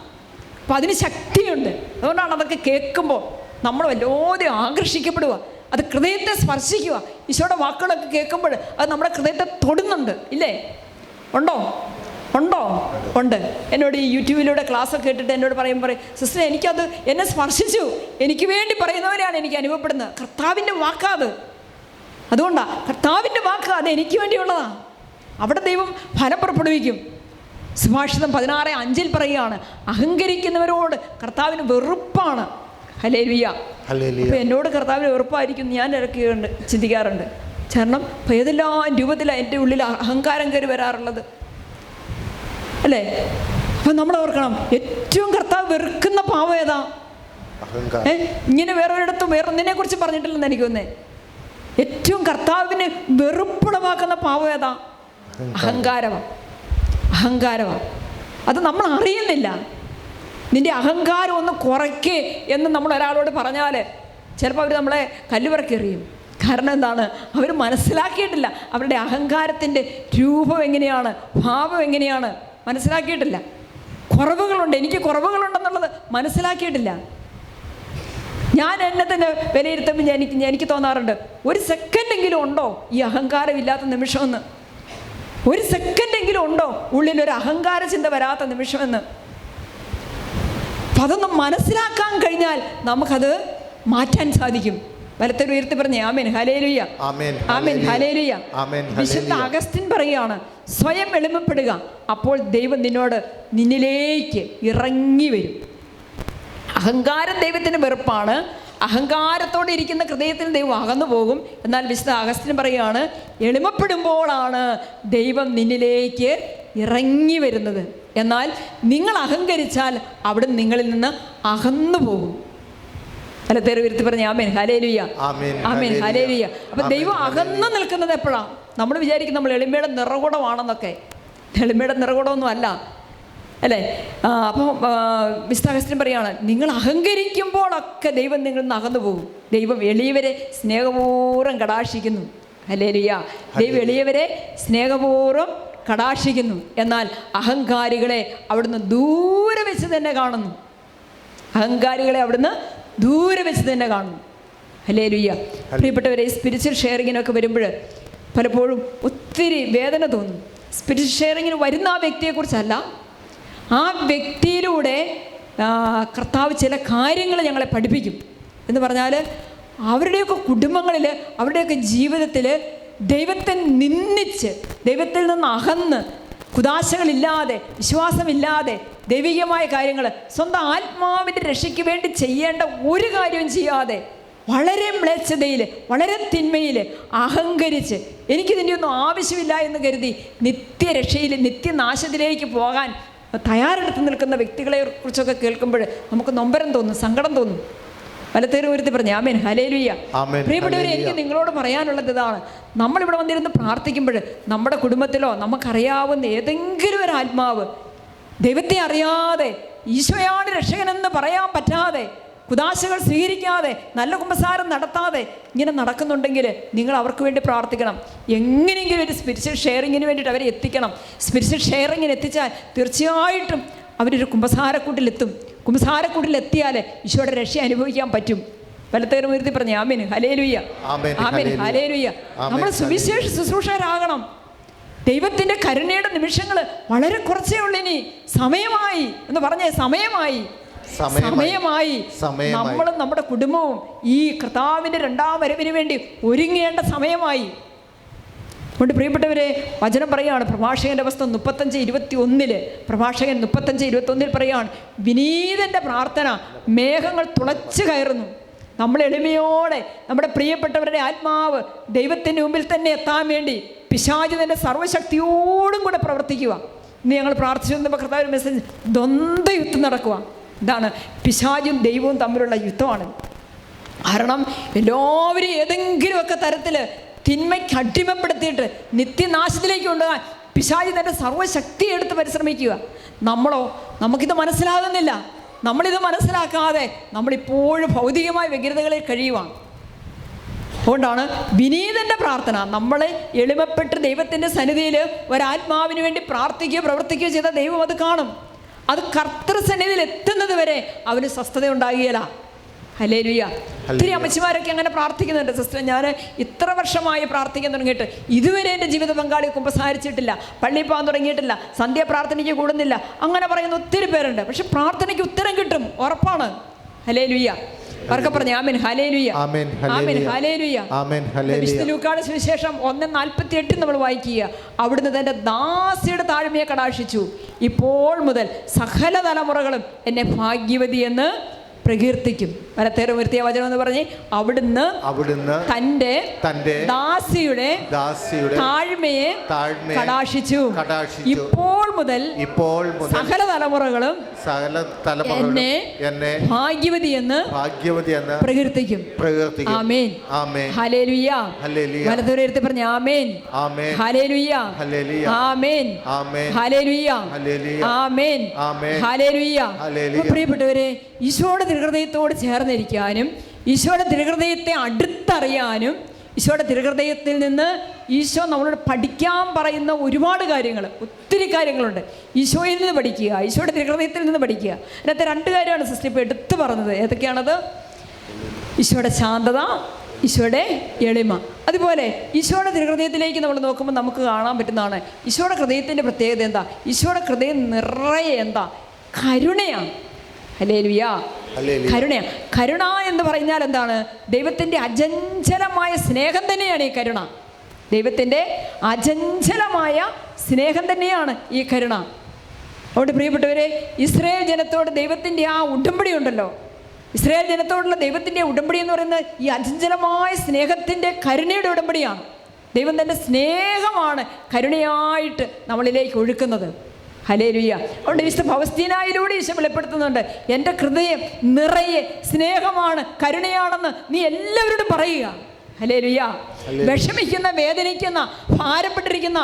അപ്പം അതിന് ശക്തിയുണ്ട്. അതുകൊണ്ടാണ് അതൊക്കെ കേൾക്കുമ്പോൾ നമ്മൾ വല്ലാതെ ആകർഷിക്കപ്പെടുക, അത് ഹൃദയത്തെ സ്പർശിക്കുക. ഈശോയുടെ വാക്കുകളൊക്കെ കേൾക്കുമ്പോൾ അത് നമ്മുടെ ഹൃദയത്തെ തൊടുന്നുണ്ട്, ഇല്ലേ? ഉണ്ടോ? ഉണ്ടോ? ഉണ്ട്. എന്നോട് ഈ യൂട്യൂബിലൂടെ ക്ലാസ്സൊക്കെ കേട്ടിട്ട് എന്നോട് പറയും സിസ്റ്റർ, എനിക്കത് എന്നെ സ്പർശിച്ചു, എനിക്ക് വേണ്ടി പറയുന്നവരെയാണ് എനിക്ക് അനുഭവപ്പെടുന്നത്. കർത്താവിൻ്റെ വാക്കാത്. അതുകൊണ്ടാണ് കർത്താവിൻ്റെ വാക്ക്, അത് എനിക്ക് വേണ്ടിയുള്ളതാണ്. അവിടെ ദൈവം ഫലം പുറപ്പെടുവിക്കും. സുഭാഷിതം 16:5 പറയുകയാണ്, അഹങ്കരിക്കുന്നവരോട് കർത്താവിന് വെറുപ്പാണ്. ഹല്ലേലൂയ. അപ്പോൾ എന്നോട് കർത്താവിന് വെറുപ്പായിരിക്കും ഞാൻ ഇടയ്ക്കുണ്ട് ചിന്തിക്കാറുണ്ട്. കാരണം ഏതെല്ലാം രൂപത്തിലാണ് എൻ്റെ ഉള്ളിൽ അഹങ്കാരം കയറി വരാറുള്ളത്, അല്ലേ? അപ്പം നമ്മൾ ഓർക്കണം, ഏറ്റവും കർത്താവ് വെറുക്കുന്ന പാവം ഏതാ? ഇങ്ങനെ വേറൊരിടത്തും വേറൊന്നിനെ കുറിച്ച് പറഞ്ഞിട്ടില്ലെന്ന് എനിക്ക് തോന്നേ. ഏറ്റവും കർത്താവിന് വെറുപ്പുളവാക്കുന്ന പാവം ഏതാ? അഹങ്കാരമാണ്. അഹങ്കാരമാണ്. അത് നമ്മൾ അറിയുന്നില്ല. നിന്റെ അഹങ്കാരം ഒന്ന് കുറയ്ക്കേ എന്ന് നമ്മൾ ഒരാളോട് പറഞ്ഞാൽ ചിലപ്പോൾ അവർ നമ്മളെ കല്ലുപറക്കെറിയും. കാരണം എന്താണ്? അവർ മനസ്സിലാക്കിയിട്ടില്ല അവരുടെ അഹങ്കാരത്തിൻ്റെ രൂപം എങ്ങനെയാണ്, ഭാവം എങ്ങനെയാണ്, മനസ്സിലാക്കിയിട്ടില്ല. കുറവുകളുണ്ട്, എനിക്ക് കുറവുകളുണ്ടെന്നുള്ളത് മനസ്സിലാക്കിയിട്ടില്ല. ഞാൻ എന്നെ തന്നെ വിലയിരുത്തുമ്പോൾ എനിക്ക് തോന്നാറുണ്ട്, ഒരു സെക്കൻഡെങ്കിലും ഉണ്ടോ ഈ അഹങ്കാരമില്ലാത്ത നിമിഷമെന്ന്? ഒരു സെക്കൻഡെങ്കിലും ഉണ്ടോ ഉള്ളിലൊരു അഹങ്കാര ചിന്ത വരാത്ത നിമിഷമെന്ന്? അപ്പം അതൊന്നും മനസ്സിലാക്കാൻ കഴിഞ്ഞാൽ നമുക്കത് മാറ്റാൻ സാധിക്കും. വലത്തൊരു ഉയർത്തി പറഞ്ഞേ ആമേൻ ഹല്ലേലൂയ, ആമേൻ ഹല്ലേലൂയ. വിശുദ്ധ അഗസ്റ്റിൻ പറയുകയാണ്, സ്വയം എളിമപ്പെടുക, അപ്പോൾ ദൈവം നിന്നിലേക്ക് ഇറങ്ങി വരും. അഹങ്കാരം ദൈവത്തിന് വെറുപ്പാണ്. അഹങ്കാരത്തോടെ ഇരിക്കുന്ന ഹൃദയത്തിൽ ദൈവം അകന്നു പോകും. എന്നാൽ വിശുദ്ധ അഗസ്റ്റിൻ പറയുകയാണ്, എളിമപ്പെടുമ്പോഴാണ് ദൈവം നിന്നിലേക്ക് ഇറങ്ങി വരുന്നത്. എന്നാൽ നിങ്ങൾ അഹങ്കരിച്ചാൽ അവിടെ നിങ്ങളിൽ നിന്ന് അകന്നു പോകും. അല്ല, തെരുവിരുത്തി പറഞ്ഞ ആമേൻ ഹല്ലേലൂയ, ആമേൻ ഹല്ലേലൂയ. അപ്പം ദൈവം അകന്നു നിൽക്കുന്നത് എപ്പോഴാണ്? നമ്മൾ വിചാരിക്കും നമ്മൾ എളിമയുടെ നിറകുടമാണെന്നൊക്കെ. എളിമയുടെ നിറകുടമൊന്നും അല്ല, അല്ലേ? അപ്പോൾ വിശുദ്ധ അഗസ്റ്റിൻ പറയുകയാണ്, നിങ്ങൾ അഹങ്കരിക്കുമ്പോഴൊക്കെ ദൈവം നിങ്ങളിൽ നിന്ന് അകന്നു പോകും. ദൈവം എളിയവരെ സ്നേഹപൂർവ്വം കടാക്ഷിക്കുന്നു. ഹല്ലേലൂയ. ദൈവം എളിയവരെ സ്നേഹപൂർവ്വം കടാക്ഷിക്കുന്നു. എന്നാൽ അഹങ്കാരികളെ അവിടുന്ന് ദൂരെ വെച്ച് തന്നെ കാണുന്നു. അഹങ്കാരികളെ അവിടുന്ന് ദൂരെ വെച്ച് തന്നെ കാണുന്നു. ഹല്ലേലൂയ. പ്രിയപ്പെട്ടവരെ, സ്പിരിച്വൽ ഷെയറിങ്ങിനൊക്കെ വരുമ്പോൾ പലപ്പോഴും ഒത്തിരി വേദന തോന്നും. സ്പിരിച്വൽ ഷെയറിങ്ങിന് വരുന്ന ആ വ്യക്തിയെക്കുറിച്ചല്ല, ആ വ്യക്തിയിലൂടെ കർത്താവ് ചില കാര്യങ്ങൾ ഞങ്ങളെ പഠിപ്പിക്കും. എന്ന് പറഞ്ഞാൽ അവരുടെയൊക്കെ കുടുംബങ്ങളിൽ, അവരുടെയൊക്കെ ജീവിതത്തിൽ ദൈവത്തെ നിന്ദിച്ച്, ദൈവത്തിൽ നിന്ന് അകന്ന്, കുദാശകളില്ലാതെ, വിശ്വാസമില്ലാതെ, ദൈവികമായ കാര്യങ്ങൾ സ്വന്തം ആത്മാവിൻ്റെ രക്ഷയ്ക്ക് വേണ്ടി ചെയ്യേണ്ട ഒരു കാര്യവും ചെയ്യാതെ വളരെ മ്ലേച്ഛതയിൽ, വളരെ തിന്മയിൽ അഹങ്കരിച്ച് എനിക്കിതിൻ്റെ ഒന്നും ആവശ്യമില്ല എന്ന് കരുതി നിത്യരക്ഷയിൽ, നിത്യനാശത്തിലേക്ക് പോകാൻ തയ്യാറെടുത്ത് നിൽക്കുന്ന വ്യക്തികളെ കുറിച്ചൊക്കെ കേൾക്കുമ്പോൾ നമുക്ക് നൊമ്പരം തോന്നും, സങ്കടം തോന്നും. വലത്തേര് ഉയർത്തി പറഞ്ഞു ആമേൻ ഹല്ലേലൂയ. പ്രിയപ്പെട്ടവരെ, എനിക്ക് നിങ്ങളോട് പറയാനുള്ളത് ഇതാണ്. നമ്മളിവിടെ വന്നിരുന്ന് പ്രാർത്ഥിക്കുമ്പോൾ നമ്മുടെ കുടുംബത്തിലോ നമുക്കറിയാവുന്ന ഏതെങ്കിലും ഒരു ആത്മാവ് ദൈവത്തെ അറിയാതെ, ഈശോയാണ് രക്ഷകനെന്ന് പറയാൻ പറ്റാതെ, കുദാശകൾ സ്വീകരിക്കാതെ, നല്ല കുമ്പസാരം നടത്താതെ ഇങ്ങനെ നടക്കുന്നുണ്ടെങ്കിൽ നിങ്ങൾ അവർക്ക് വേണ്ടി പ്രാർത്ഥിക്കണം. എങ്ങനെയെങ്കിലും ഒരു സ്പിരിച്വൽ ഷെയറിങ്ങിന് വേണ്ടിയിട്ട് അവരെ എത്തിക്കണം. സ്പിരിച്വൽ ഷെയറിങ്ങിന് എത്തിച്ചാൽ തീർച്ചയായിട്ടും അവരൊരു കുമ്പസാരക്കൂട്ടിലെത്തും. കുമ്പസാരക്കൂട്ടിലെത്തിയാൽ ഈശോയുടെ രക്ഷ അനുഭവിക്കാൻ പറ്റും. വലത്തേര് ഉയർത്തി പറഞ്ഞു ആമേൻ ഹല്ലേലൂയ, ആമേൻ ഹല്ലേലൂയ. നമ്മൾ സുവിശേഷ ശുശ്രൂഷകരാകണം. ദൈവത്തിൻ്റെ കരുണയുടെ നിമിഷങ്ങൾ വളരെ കുറച്ചേ ഉള്ളൂ. ഇനി സമയമായി എന്ന് പറഞ്ഞേ, സമയമായി. നമ്മളും നമ്മുടെ കുടുംബവും ഈ കർത്താവിൻ്റെ രണ്ടാം വരവിന് വേണ്ടി ഒരുങ്ങേണ്ട സമയമായി. അതുകൊണ്ട് പ്രിയപ്പെട്ടവരെ, വചനം പറയുകയാണ്, പ്രഭാഷകൻ്റെ പുസ്തകം 35:21 പ്രഭാഷകൻ 35:21 പറയുകയാണ്, വിനീതൻ്റെ പ്രാർത്ഥന മേഘങ്ങൾ തുളച്ചു കയറുന്നു. നമ്മൾ എളിമയോടെ നമ്മുടെ പ്രിയപ്പെട്ടവരുടെ ആത്മാവ് ദൈവത്തിൻ്റെ മുമ്പിൽ തന്നെ എത്താൻ വേണ്ടി പിശാച് തൻ്റെ സർവ്വശക്തിയോടും കൂടെ പ്രവർത്തിക്കുക. ഇന്ന് ഞങ്ങൾ പ്രാർത്ഥിച്ചു വന്നപ്പോൾ കർത്താവിൻ്റെ മെസ്സേജ്, ദ്വന്ദ്വയുദ്ധം നടക്കുക. ഇതാണ് പിശാചും ദൈവവും തമ്മിലുള്ള യുദ്ധമാണ്. കാരണം എല്ലാവരും ഏതെങ്കിലുമൊക്കെ തരത്തിൽ തിന്മയ്ക്ക് അടിമപ്പെടുത്തിയിട്ട് നിത്യനാശത്തിലേക്ക് കൊണ്ടുപോകാൻ പിശാച് തൻ്റെ സർവ്വശക്തി എടുത്ത് പരിശ്രമിക്കുക. നമ്മളോ, നമുക്കിത് മനസ്സിലാകുന്നില്ല. നമ്മളിത് മനസ്സിലാക്കാതെ നമ്മളിപ്പോഴും ഭൗതികമായ വ്യഗ്രതകളിൽ കഴിയുവാണ്. അതുകൊണ്ടാണ് വിനീതൻ്റെ പ്രാർത്ഥന. നമ്മളെ എളിമപ്പെട്ട് ദൈവത്തിൻ്റെ സന്നിധിയിൽ ഒരാത്മാവിന് വേണ്ടി പ്രാർത്ഥിക്കുകയോ പ്രവർത്തിക്കുകയോ ചെയ്താൽ ദൈവം അത് കാണും. അത് കർത്തൃസന്നിധിയിൽ എത്തുന്നത് വരെ അവന് സ്വസ്ഥത ഉണ്ടാകുകയില്ല. ഹല്ലേലൂയ. ഒത്തിരി അമ്മച്ചിമാരൊക്കെ അങ്ങനെ പ്രാർത്ഥിക്കുന്നുണ്ട്. സിസ്റ്റർ, ഞാൻ ഇത്ര വർഷമായി പ്രാർത്ഥിക്കാൻ തുടങ്ങിയിട്ട് ഇതുവരെ എൻ്റെ ജീവിത പങ്കാളി കുമ്പസാരിച്ചിട്ടില്ല, പള്ളിയിൽ പോകാൻ തുടങ്ങിയിട്ടില്ല, സന്ധ്യാപ്രാർത്ഥനയ്ക്ക് കൂടുന്നില്ല, അങ്ങനെ പറയുന്ന ഒത്തിരി പേരുണ്ട്. പക്ഷെ പ്രാർത്ഥനയ്ക്ക് ഉത്തരം കിട്ടും, ഉറപ്പാണ്. ഹല്ലേലൂയ. അവർക്ക് പറഞ്ഞു ആമേൻ ഹല്ലേലൂയ, ആമേൻ ഹല്ലേലൂയ. വിശുദ്ധ ലൂക്കായുടെ സുവിശേഷം 1:48 നമ്മൾ വായിക്കുക. അവിടുന്ന് തൻ്റെ ദാസിയുടെ താഴ്മയെ കടാക്ഷിച്ചു, ഇപ്പോൾ മുതൽ സകല തലമുറകളും എന്നെ ഭാഗ്യവതി എന്ന് പ്രകീർത്തിക്കും. വലത്തേറുയർത്തിയ വചനം എന്ന് പറഞ്ഞ് അവിടുന്ന് തന്റെ ദാസിയുടെ താഴ്മയെ കടാക്ഷിച്ചു, ഇപ്പോൾ മുതൽ സകല തലമുറകളും എന്നെ ഭാഗ്യവതി എന്ന് പ്രകീർത്തിക്കും. ആമേൻ ഹല്ലേലൂയ. വലത്തേറുയർത്തി പറഞ്ഞ ആമേൻ ഹല്ലേലൂയ, ആമേൻ ഹല്ലേലൂയ, ആമേൻ ഹല്ലേലൂയ. പ്രിയപ്പെട്ടവരെ, ഈശോയുടെ തിരുഹൃദയത്തോട് ചേർന്നിരിക്കാനും ഈശോയുടെ തിരുഹൃദയത്തെ അടുത്തറിയാനും ഈശോയുടെ തിരുഹൃദയത്തിൽ നിന്ന് ഈശോ നമ്മളോട് പഠിക്കാൻ പറയുന്ന ഒരുപാട് കാര്യങ്ങൾ, ഒത്തിരി കാര്യങ്ങളുണ്ട്. ഈശോയിൽ നിന്ന് പഠിക്കുക, ഈശോയുടെ തിരുഹൃദയത്തിൽ നിന്ന് പഠിക്കുക. അതിനകത്ത് 2 കാര്യമാണ് സിസ്റ്റർ ഇപ്പോൾ എടുത്തു പറഞ്ഞത്. ഏതൊക്കെയാണത്? ഈശോയുടെ ശാന്തത, ഈശോയുടെ എളിമ. അതുപോലെ ഈശോയുടെ തിരുഹൃദയത്തിലേക്ക് നമ്മൾ നോക്കുമ്പോൾ നമുക്ക് കാണാൻ പറ്റുന്നതാണ് ഈശോയുടെ ഹൃദയത്തിൻ്റെ പ്രത്യേകത എന്താ? ഈശോയുടെ ഹൃദയം നിറയെ എന്താ? കരുണയാണ്. ഹല്ലേലൂയ. കരുണ. കരുണ എന്ന് പറഞ്ഞാൽ എന്താണ്? ദൈവത്തിൻ്റെ അചഞ്ചലമായ സ്നേഹം തന്നെയാണ് ഈ കരുണ. ദൈവത്തിൻ്റെ അചഞ്ചലമായ സ്നേഹം തന്നെയാണ് ഈ കരുണ. അതുകൊണ്ട് പ്രിയപ്പെട്ടവരെ, ഇസ്രായേൽ ജനത്തോട് ദൈവത്തിൻ്റെ ആ ഉടമ്പടി ഉണ്ടല്ലോ, ഇസ്രായേൽ ജനത്തോടുള്ള ദൈവത്തിൻ്റെ ഉടമ്പടി എന്ന് പറയുന്നത് ഈ അചഞ്ചലമായ സ്നേഹത്തിൻ്റെ കരുണയുടെ ഉടമ്പടിയാണ്. ദൈവം തൻ്റെ സ്നേഹമാണ് കരുണയായിട്ട് നമ്മളിലേക്ക് ഒഴുക്കുന്നത്. ഹല്ലേലൂയ. അതുകൊണ്ട് വിശുദ്ധ ഫൗസ്തീനായിലൂടെ ഈശോ വെളിപ്പെടുത്തുന്നുണ്ട്, എൻ്റെ ഹൃദയം നിറയെ സ്നേഹമാണ്, കരുണയാണെന്ന് നീ എല്ലാവരോടും പറയുക. ഹല്ലേലൂയ. വിഷമിക്കുന്ന, വേദനിക്കുന്ന, ഭാരപ്പെട്ടിരിക്കുന്ന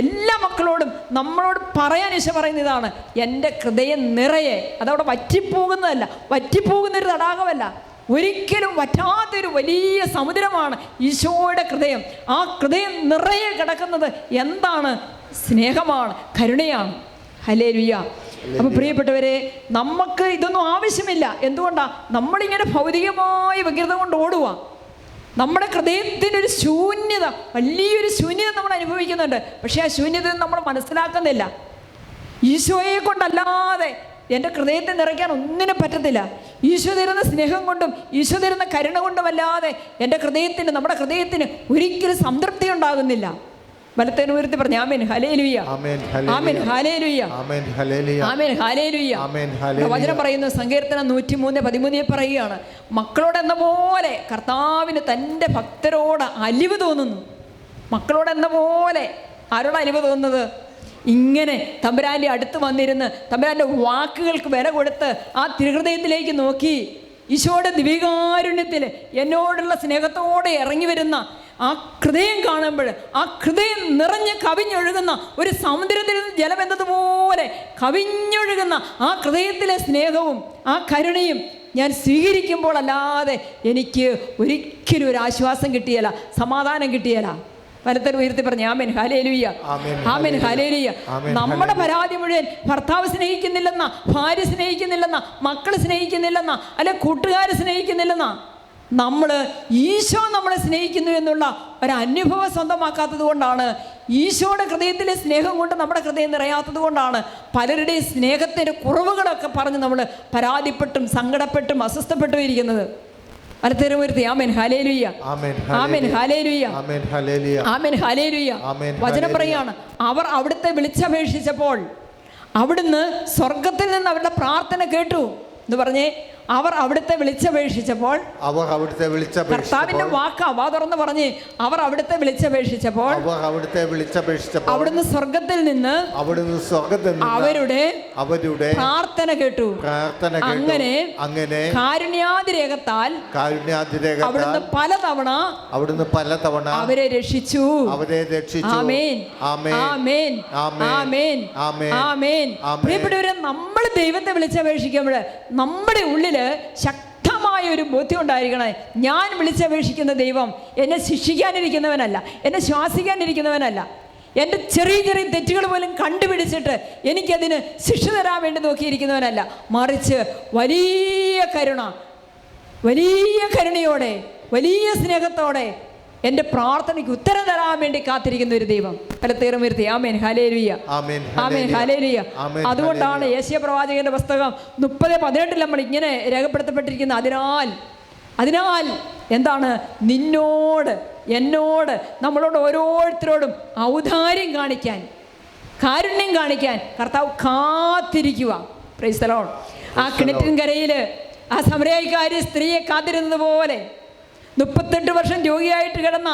എല്ലാ മക്കളോടും നമ്മളോട് പറയാൻ ഈശോ പറയുന്ന ഇതാണ്, എൻ്റെ ഹൃദയം നിറയെ. അതവിടെ വറ്റിപ്പോകുന്നതല്ല, വറ്റിപ്പോകുന്നൊരു തടാകമല്ല, ഒരിക്കലും വറ്റാത്തൊരു വലിയ സമുദ്രമാണ് ഈശോയുടെ ഹൃദയം. ആ ഹൃദയം നിറയെ കിടക്കുന്നത് എന്താണ്? സ്നേഹമാണ്, കരുണയാണ്. ഹല്ലേലൂയ. അപ്പോൾ പ്രിയപ്പെട്ടവരെ, നമുക്ക് ഇതൊന്നും ആവശ്യമില്ല. എന്തുകൊണ്ടാണ്? നമ്മളിങ്ങനെ ഭൗതികമായ വ്യഗ്രത കൊണ്ട് ഓടുക. നമ്മുടെ ഹൃദയത്തിനൊരു ശൂന്യത, വലിയൊരു ശൂന്യത നമ്മൾ അനുഭവിക്കുന്നുണ്ട്. പക്ഷേ ആ ശൂന്യത നമ്മൾ മനസ്സിലാക്കുന്നില്ല. ഈശോയെ കൊണ്ടല്ലാതെ എൻ്റെ ഹൃദയത്തെ നിറയ്ക്കാൻ ഒന്നിനും പറ്റത്തില്ല. ഈശോ തരുന്ന സ്നേഹം കൊണ്ടും ഈശോ തരുന്ന കരുണ കൊണ്ടുമല്ലാതെ എൻ്റെ ഹൃദയത്തിന്, നമ്മുടെ ഹൃദയത്തിന് ഒരിക്കലും സംതൃപ്തി ഉണ്ടാകുന്നില്ല. വലത്തേന് ഉയർത്തി പറഞ്ഞു ആമേൻ ഹല്ലേലൂയ, ആമേൻ ഹല്ലേലൂയ, ആമേൻ ഹല്ലേലൂയ. വചനം പറയുന്നു, സങ്കീർത്തനം 103:13 പറയുകയാണ്, മക്കളോടെന്ന പോലെ കർത്താവിന് തൻ്റെ ഭക്തരോട് അലിവ് തോന്നുന്നു. മക്കളോടെന്ന പോലെ ആരോട് അലിവ് തോന്നുന്നത്? ഇങ്ങനെ തമ്പുരാൻ്റെ അടുത്ത് വന്നിരുന്ന് തമ്പുരാൻ്റെ വാക്കുകൾക്ക് വില കൊടുത്ത് ആ തിരുഹൃദയത്തിലേക്ക് നോക്കി ഈശോയുടെ ദിവ്യകാരുണ്യത്തിൽ എന്നോടുള്ള സ്നേഹത്തോടെ ഇറങ്ങി വരുന്ന ആ ഹൃദയം കാണുമ്പോൾ, ആ ഹൃദയം നിറഞ്ഞ് കവിഞ്ഞൊഴുകുന്ന ഒരു സമുദ്രത്തിൽ നിന്ന് ജലം എന്നതുപോലെ കവിഞ്ഞൊഴുകുന്ന ആ ഹൃദയത്തിലെ സ്നേഹവും ആ കരുണയും ഞാൻ സ്വീകരിക്കുമ്പോൾ അല്ലാതെ എനിക്ക് ഒരിക്കലും ഒരു ആശ്വാസം കിട്ടിയല്ല, സമാധാനം കിട്ടിയല്ല. വലത്തേൽ ഉയർത്തി പറഞ്ഞു ആമേൻ ഹല്ലേലൂയ, ആമേൻ ഹല്ലേലൂയ. നമ്മുടെ പരാതി മുഴുവൻ ഭർത്താവ് സ്നേഹിക്കുന്നില്ലെന്ന, ഭാര്യ സ്നേഹിക്കുന്നില്ലെന്ന, മക്കൾ സ്നേഹിക്കുന്നില്ലെന്ന, അല്ലെ കൂട്ടുകാർ സ്നേഹിക്കുന്നില്ലെന്ന, നമ്മൾ ഈശോ നമ്മളെ സ്നേഹിക്കുന്നു എന്നുള്ള ഒരനുഭവം സ്വന്തമാക്കാത്തത് കൊണ്ടാണ്, ഈശോയുടെ ഹൃദയത്തിലെ സ്നേഹം കൊണ്ട് നമ്മുടെ ഹൃദയം നിറയാത്തത് കൊണ്ടാണ് പലരുടെയും സ്നേഹത്തിൻ്റെ കുറവുകളൊക്കെ പറഞ്ഞ് നമ്മൾ പരാതിപ്പെട്ടും സങ്കടപ്പെട്ടും അസ്വസ്ഥപ്പെട്ടും ഇരിക്കുന്നത്. വലത്തേരുത്തി ആമേൻ ഹല്ലേലൂയ, ആമേൻ ഹല്ലേലൂയ, ആമേൻ ഹല്ലേലൂയ. വചനം പറയാണ്, അവർ അവിടുത്തെ വിളിച്ചപേക്ഷിച്ചപ്പോൾ അവിടുന്ന് സ്വർഗത്തിൽ നിന്ന് അവരുടെ പ്രാർത്ഥന കേട്ടു എന്ന് പറഞ്ഞേ. അവർ അവിടുത്തെ വിളിച്ചപേക്ഷിച്ചപ്പോൾ, കർത്താവിന്റെ വാക്ക് അവ തുറന്ന് പറഞ്ഞ്, അവർ അവിടുത്തെ വിളിച്ചപേക്ഷിച്ചപ്പോൾ അവിടുന്ന് സ്വർഗത്തിൽ നിന്ന് അവരുടെ പ്രാർത്ഥന കേട്ടു. അങ്ങനെ കാരുണ്യാതിരേകത്താൽ അവിടുന്ന് പലതവണ അവരെ രക്ഷിച്ചു. ആമേൻ, ആമേൻ, ആമേൻ, ആമേൻ. പ്രിയപ്പെട്ടവരെ, നമ്മൾ ദൈവത്തെ വിളിച്ചപേക്ഷിക്കുമ്പോൾ നമ്മുടെ ഉള്ളിൽ ശക്തമായ ഒരു ബോധ്യം ഉണ്ടായിരിക്കണേ, ഞാൻ വിളിച്ചപേക്ഷിക്കുന്ന ദൈവം എന്നെ ശിക്ഷിക്കാനിരിക്കുന്നവനല്ല, എന്നെ ശ്വാസിക്കാനിരിക്കുന്നവനല്ല, എൻ്റെ ചെറിയ ചെറിയ തെറ്റുകൾ പോലും കണ്ടുപിടിച്ചിട്ട് എനിക്കതിന് ശിക്ഷ തരാൻ വേണ്ടി നോക്കിയിരിക്കുന്നവനല്ല, മറിച്ച് വലിയ കരുണ, വലിയ കരുണയോടെ വലിയ സ്നേഹത്തോടെ എൻ്റെ പ്രാർത്ഥനയ്ക്ക് ഉത്തരം തരാൻ വേണ്ടി കാത്തിരിക്കുന്ന ഒരു ദൈവം. പലതേറും വരുത്തി. ആമേൻ ഹല്ലേലൂയ, ആമേൻ ഹല്ലേലൂയ. അതുകൊണ്ടാണ് യേശയ്യാ പ്രവാചകന്റെ പുസ്തകം 30:18 നമ്മൾ ഇങ്ങനെ രേഖപ്പെടുത്തപ്പെട്ടിരിക്കുന്നത്. അതിനാൽ എന്താണ്? നിന്നോട്, എന്നോട്, നമ്മളോട് ഓരോരുത്തരോടും ഔദാര്യം കാണിക്കാൻ, കാരുണ്യം കാണിക്കാൻ കർത്താവ് കാത്തിരിക്കുക. Praise the Lord. ആ കിണറ്റിൻകരയിൽ ആ സമരയക്കാരി സ്ത്രീയെ കാത്തിരുന്നത് പോലെ 38 വർഷം രോഗിയായിട്ട് കിടന്ന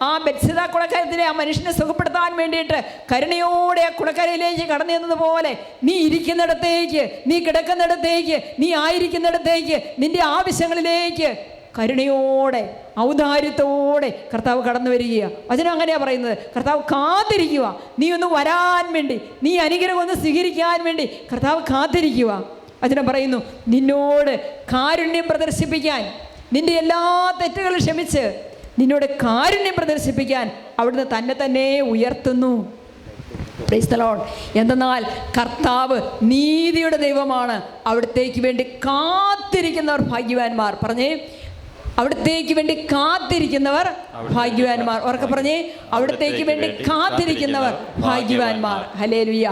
ആ ബെത്സിദ കുളക്കരത്തിലെ ആ മനുഷ്യനെ സുഖപ്പെടുത്താൻ വേണ്ടിയിട്ട് കരുണയോടെ ആ കുളക്കരയിലേക്ക് കടന്നു ചെന്നതുപോലെ നീ ഇരിക്കുന്നിടത്തേക്ക്, നീ കിടക്കുന്നിടത്തേക്ക്, നീ ആയിരിക്കുന്നിടത്തേക്ക്, നിന്റെ ആവശ്യങ്ങളിലേക്ക് കരുണയോടെ ഔദാര്യത്തോടെ കർത്താവ് കടന്നു വരികയാണ്. വചനം അങ്ങനെയാണ് പറയുന്നത്. കർത്താവ് കാത്തിരിക്കുക. നീ ഒന്ന് വരാൻ വേണ്ടി, നീ അനുഗ്രഹം ഒന്ന് സ്വീകരിക്കാൻ വേണ്ടി കർത്താവ് കാത്തിരിക്കുക. വചനം പറയുന്നു, നിന്നോട് കാരുണ്യം പ്രദർശിപ്പിക്കാൻ, നിന്റെ എല്ലാ തെറ്റുകളും ക്ഷമിച്ച് നിന്നോട് കാരുണ്യം പ്രദർശിപ്പിക്കാൻ അവിടുന്ന് തന്നെ ഉയർത്തുന്നു. Praise the Lord. എന്തെന്നാൽ കർത്താവ് നീതിയുടെ ദൈവമാണ്. അവിടത്തേക്ക് വേണ്ടി കാത്തിരിക്കുന്നവർ ഭാഗ്യവാന്മാർ. പറഞ്ഞേ, അവിടത്തേക്ക് വേണ്ടി കാത്തിരിക്കുന്നവർ ഭാഗ്യവാന്മാർ. ഉറക്കെ പറഞ്ഞേ, അവിടത്തേക്ക് വേണ്ടി കാത്തിരിക്കുന്നവർ ഭാഗ്യവാന്മാർ. ഹല്ലേലൂയ.